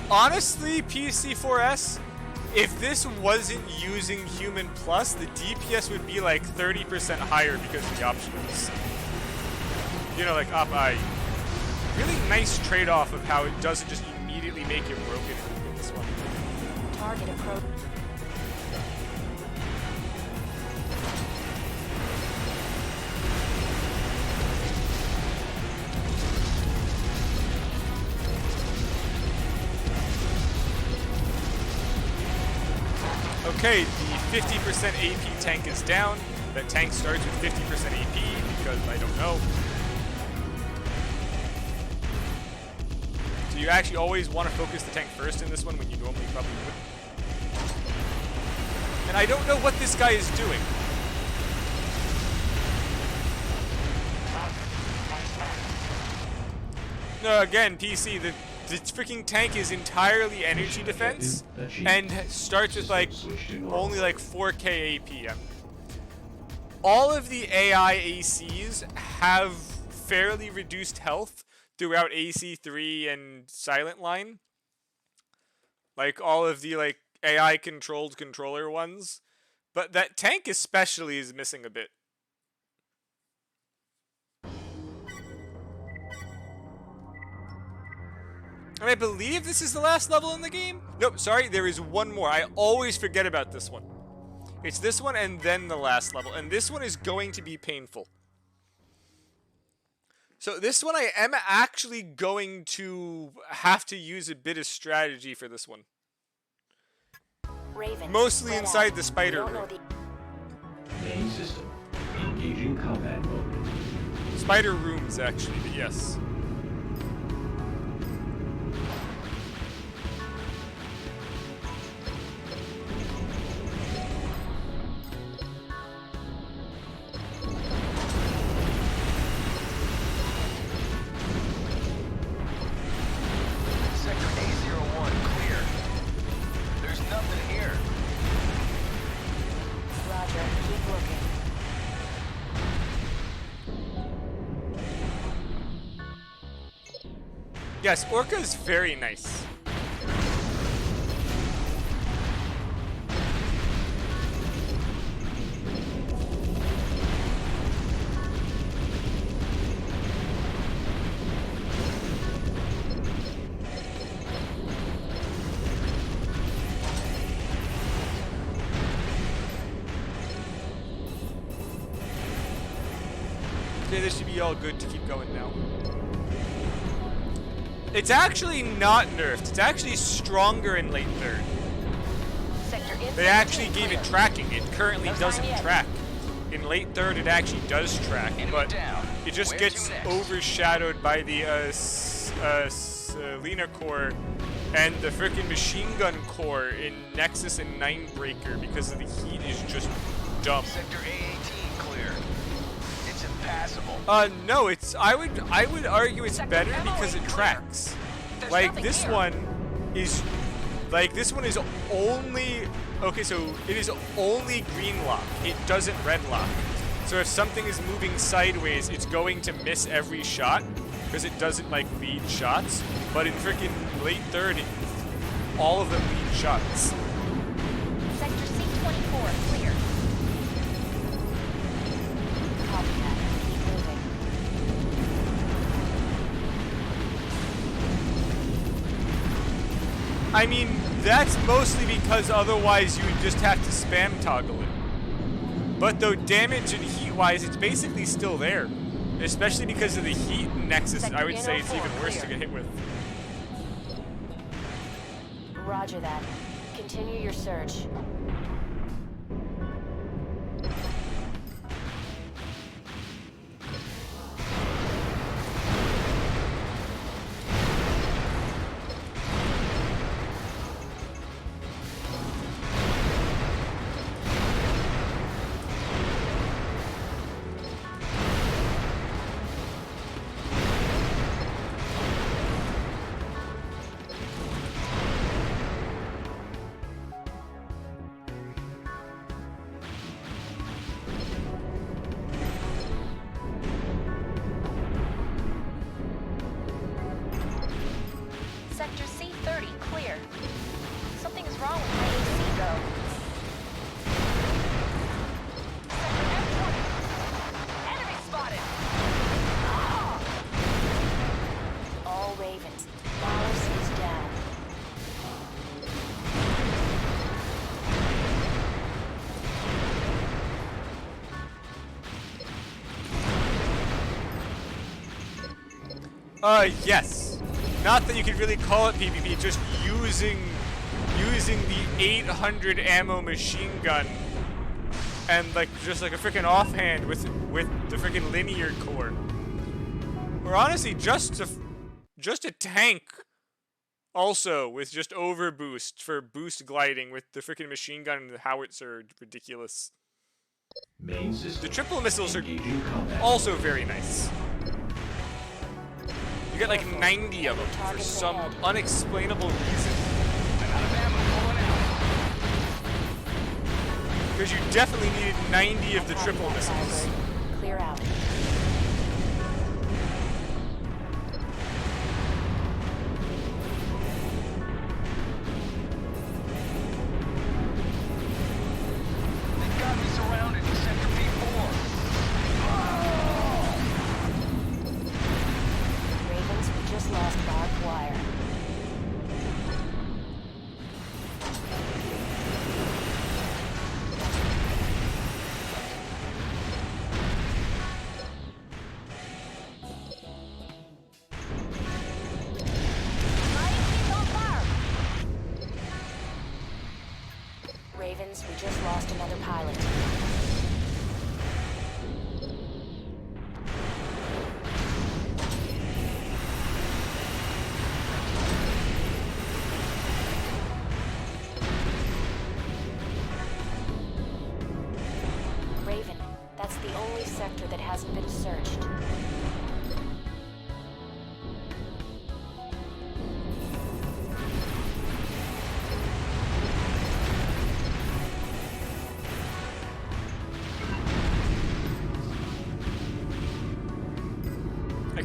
Speaker 1: Honestly, PC4S, if this wasn't using Human Plus, the DPS would be like 30% higher because of the optionals. You know, like Up-I. Really nice trade-off of how it doesn't just immediately make you broken in this one.
Speaker 3: Target approach.
Speaker 1: Okay, the 50% AP tank is down. That tank starts with 50% AP because I don't know. So you actually always want to focus the tank first in this one when you normally probably wouldn't. And I don't know what this guy is doing. No, again, PC, the freaking tank is entirely energy defense and starts with like only like 4k AP. All of the AI ACs have fairly reduced health throughout AC3 and Silent Line. Like all of the like AI controlled controller ones. But that tank especially is missing a bit. And I believe this is the last level in the game? Nope, sorry, there is one more. I always forget about this one. It's this one and then the last level. And this one is going to be painful. So this one I am actually going to have to use a bit of strategy for this one.
Speaker 3: Raven,
Speaker 1: Mostly inside the spider room.
Speaker 2: Main system. Engaging Engaging combat mode.
Speaker 1: Spider rooms, actually, but yes.
Speaker 4: Sector A01 clear. There's nothing here.
Speaker 3: Roger, keep looking.
Speaker 1: Yes, Orca's very nice. Okay, this should be all good to keep going now. It's actually not nerfed. It's actually stronger in late third.
Speaker 3: Sector in
Speaker 1: They actually gave
Speaker 3: clear.
Speaker 1: it tracking. It currently
Speaker 3: No sign
Speaker 1: doesn't
Speaker 3: yet.
Speaker 1: track. In late third, it actually does track,
Speaker 4: Enemy
Speaker 1: but
Speaker 4: down.
Speaker 1: it just
Speaker 4: Where
Speaker 1: gets
Speaker 4: to next?
Speaker 1: overshadowed by the Selena core and the frickin' machine gun core in Nexus and Ninebreaker because of the heat is just dumb.
Speaker 4: Sector A18 clear. It's impassable.
Speaker 1: No, it's I would argue it's
Speaker 6: Sector
Speaker 1: better
Speaker 6: ammo
Speaker 1: because it
Speaker 6: ain't
Speaker 1: tracks.
Speaker 6: There's
Speaker 1: Like
Speaker 6: nothing
Speaker 1: this
Speaker 6: here.
Speaker 1: one is only okay, so it is only green lock. It doesn't red lock. So if something is moving sideways, it's going to miss every shot because it doesn't like lead shots. But in freaking late third, all of them lead shots.
Speaker 3: Sector C24 clear. Copy that. Keep moving.
Speaker 1: I mean, that's mostly because otherwise you would just have to spam toggle it. But though damage and heat-wise, it's basically still there. Especially because of the heat in Nexus, I would say it's even worse to get hit with.
Speaker 3: Roger that. Continue your search. Sector C30 clear. Something is wrong with my AC though.
Speaker 6: Sector M20. Enemy spotted.
Speaker 3: All Ravens. Malice is down.
Speaker 1: Yes. Not that you could really call it PvP, just using the 800 ammo machine gun and like just like a freaking offhand with the freaking linear core. Or honestly, just a tank also with just overboost for boost gliding with the freaking machine gun and the howitzer are ridiculous.
Speaker 2: Main system.
Speaker 1: The triple missiles are
Speaker 2: Engaging combat
Speaker 1: also very nice. You get like 90 of them for some unexplainable reason.
Speaker 4: I'm out of ammo pulling out.
Speaker 1: Because you definitely needed 90 of the
Speaker 3: Copy
Speaker 1: triple
Speaker 3: that,
Speaker 1: missiles.
Speaker 3: Firebird. Clear out.
Speaker 4: They've got me surrounded in Sector P4.
Speaker 3: Ravens, we just lost barbed wire. Ravens, we just lost another pilot.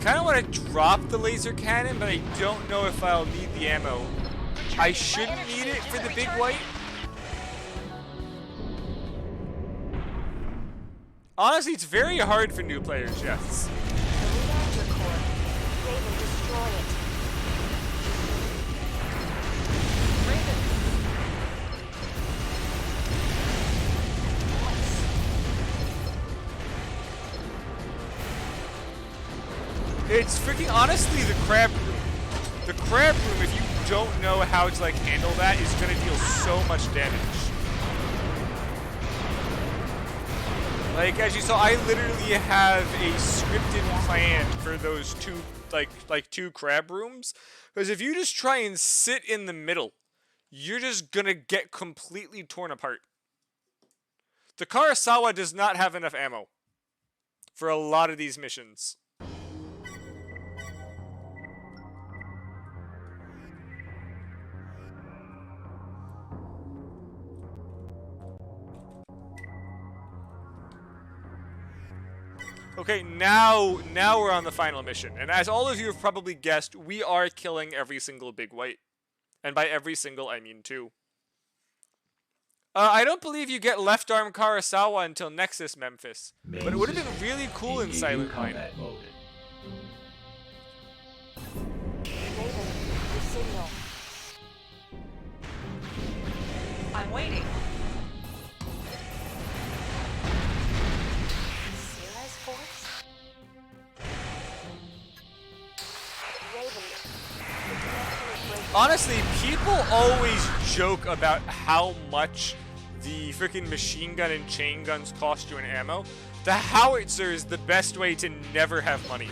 Speaker 1: kind of want to drop the laser cannon, but I don't know if I'll need the ammo. I shouldn't need it for the big white. Honestly, it's very hard for new players, yes.
Speaker 3: The reactor core. Raven, destroy it.
Speaker 6: Raven.
Speaker 1: It's freaking, honestly, the crab room. The crab room, if you don't know how to like handle that, is gonna deal so much damage. Like, as you saw, I literally have a scripted plan for those two, like two crab rooms. Because if you just try and sit in the middle, you're just gonna get completely torn apart. The Karasawa does not have enough ammo for a lot of these missions. Okay, now we're on the final mission. And as all of you have probably guessed, we are killing every single big white. And by every single, I mean 2. I don't believe you get left arm Karasawa until Nexus Memphis.
Speaker 2: Main
Speaker 1: But it would have been
Speaker 2: system.
Speaker 1: really cool in
Speaker 2: Engaging
Speaker 1: Silent Line.
Speaker 2: combat mode.
Speaker 3: Raven, your signal.
Speaker 6: I'm waiting.
Speaker 3: Sierra's force? Raven, the connection is breaking.
Speaker 1: Honestly, people always joke about how much the freaking machine gun and chain guns cost you in ammo. The howitzer is the best way to never have money.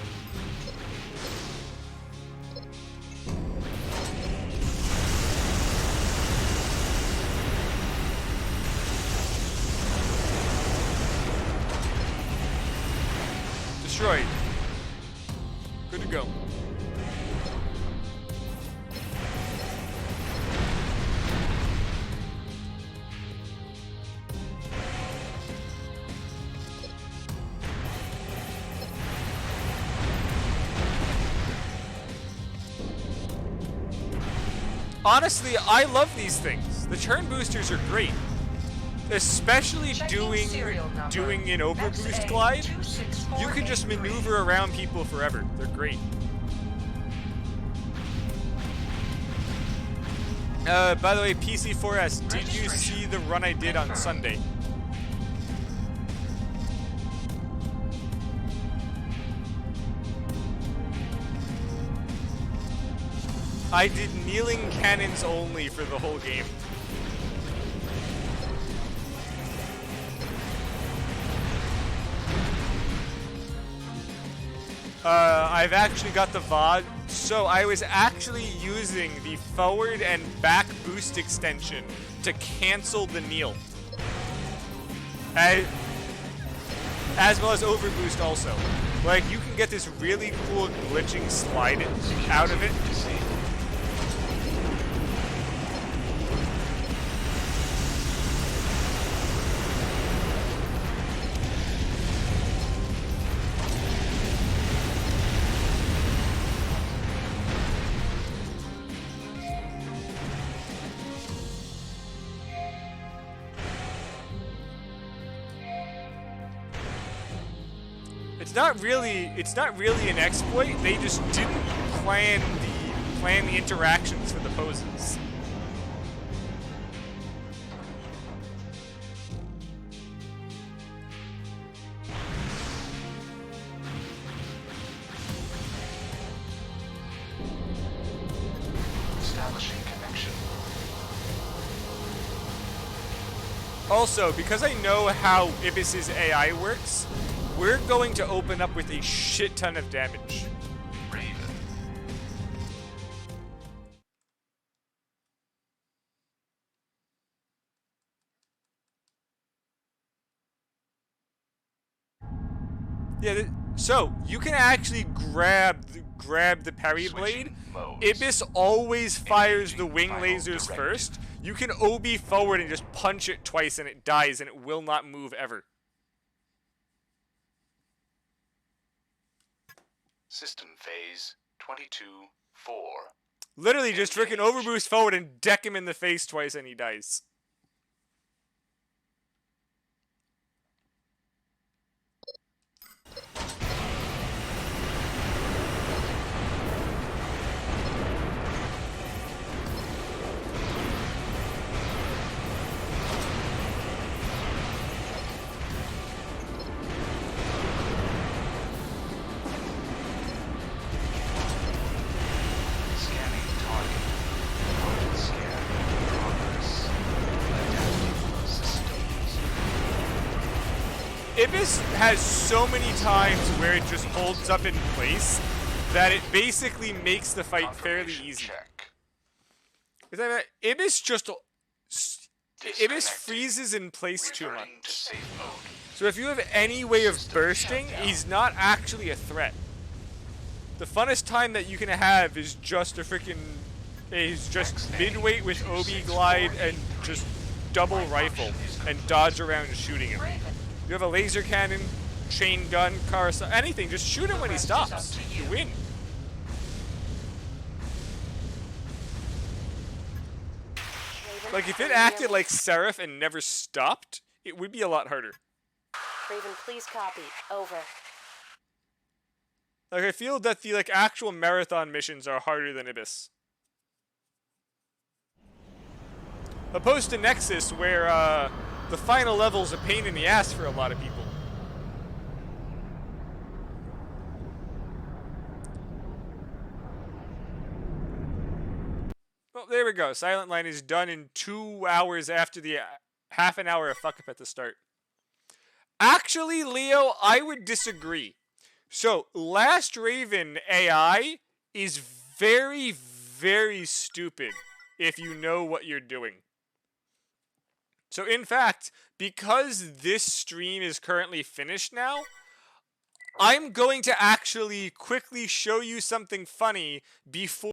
Speaker 1: Destroyed. Good to go. Honestly, I love these things. The turn boosters are great. Especially doing an overboost glide. You can just maneuver around people forever. They're great. By the way, PC4S, did you see the run I did on Sunday? I did kneeling cannons only for the whole game. I've actually got the VOD, so I was actually using the forward and back boost extension to cancel the kneel. As well as overboost also. Like, you can get this really cool glitching slide out of it. It's not really an exploit. They just didn't plan the interactions for the poses.
Speaker 8: Establishing connection.
Speaker 1: Also, because I know how Ibis's AI works, we're going to open up with a shit ton of damage.
Speaker 8: Raven.
Speaker 1: Yeah, so you can actually grab the parry blade.
Speaker 8: modes.
Speaker 1: Ibis always fires the
Speaker 8: Engaging
Speaker 1: wing
Speaker 8: final
Speaker 1: lasers
Speaker 8: directive.
Speaker 1: first. You can OB forward and just punch it twice and it dies and it will not move ever.
Speaker 7: System phase 22-4.
Speaker 1: Literally just freaking overboost forward and deck him in the face twice and he dies.
Speaker 7: Scanning target. Target scan in progress. Adaptive systems.
Speaker 1: Ibis has so many times where it just holds up in place that it basically makes the fight fairly
Speaker 7: Confirmation
Speaker 1: easy.
Speaker 7: check.
Speaker 1: Ibis just... Ibis
Speaker 7: Disconnecting.
Speaker 1: freezes in place too
Speaker 7: Returning
Speaker 1: much.
Speaker 7: to safe mode.
Speaker 1: So if you have any way of bursting, he's not actually a threat. The funnest time that you can have is just a freaking... is just mid-weight with OB glide and just double rifle and dodge around shooting him. You have a laser cannon, chain gun, car, anything, just shoot him when he stops. You win.
Speaker 3: Raven,
Speaker 1: Like if
Speaker 3: can
Speaker 1: it
Speaker 3: you hear
Speaker 1: acted
Speaker 3: me?
Speaker 1: like Seraph and never stopped, it would be a lot harder.
Speaker 3: Raven, please copy. Over.
Speaker 1: Like I feel that the actual marathon missions are harder than Ibis. Opposed to Nexus, where the final level's a pain in the ass for a lot of people. Well, there we go. Silent Line is done in 2 hours after the half an hour of fuck up at the start. Actually, Leo, I would disagree. So, Last Raven AI is very, very stupid if you know what you're doing. So, in fact, because this stream is currently finished now, I'm going to actually quickly show you something funny before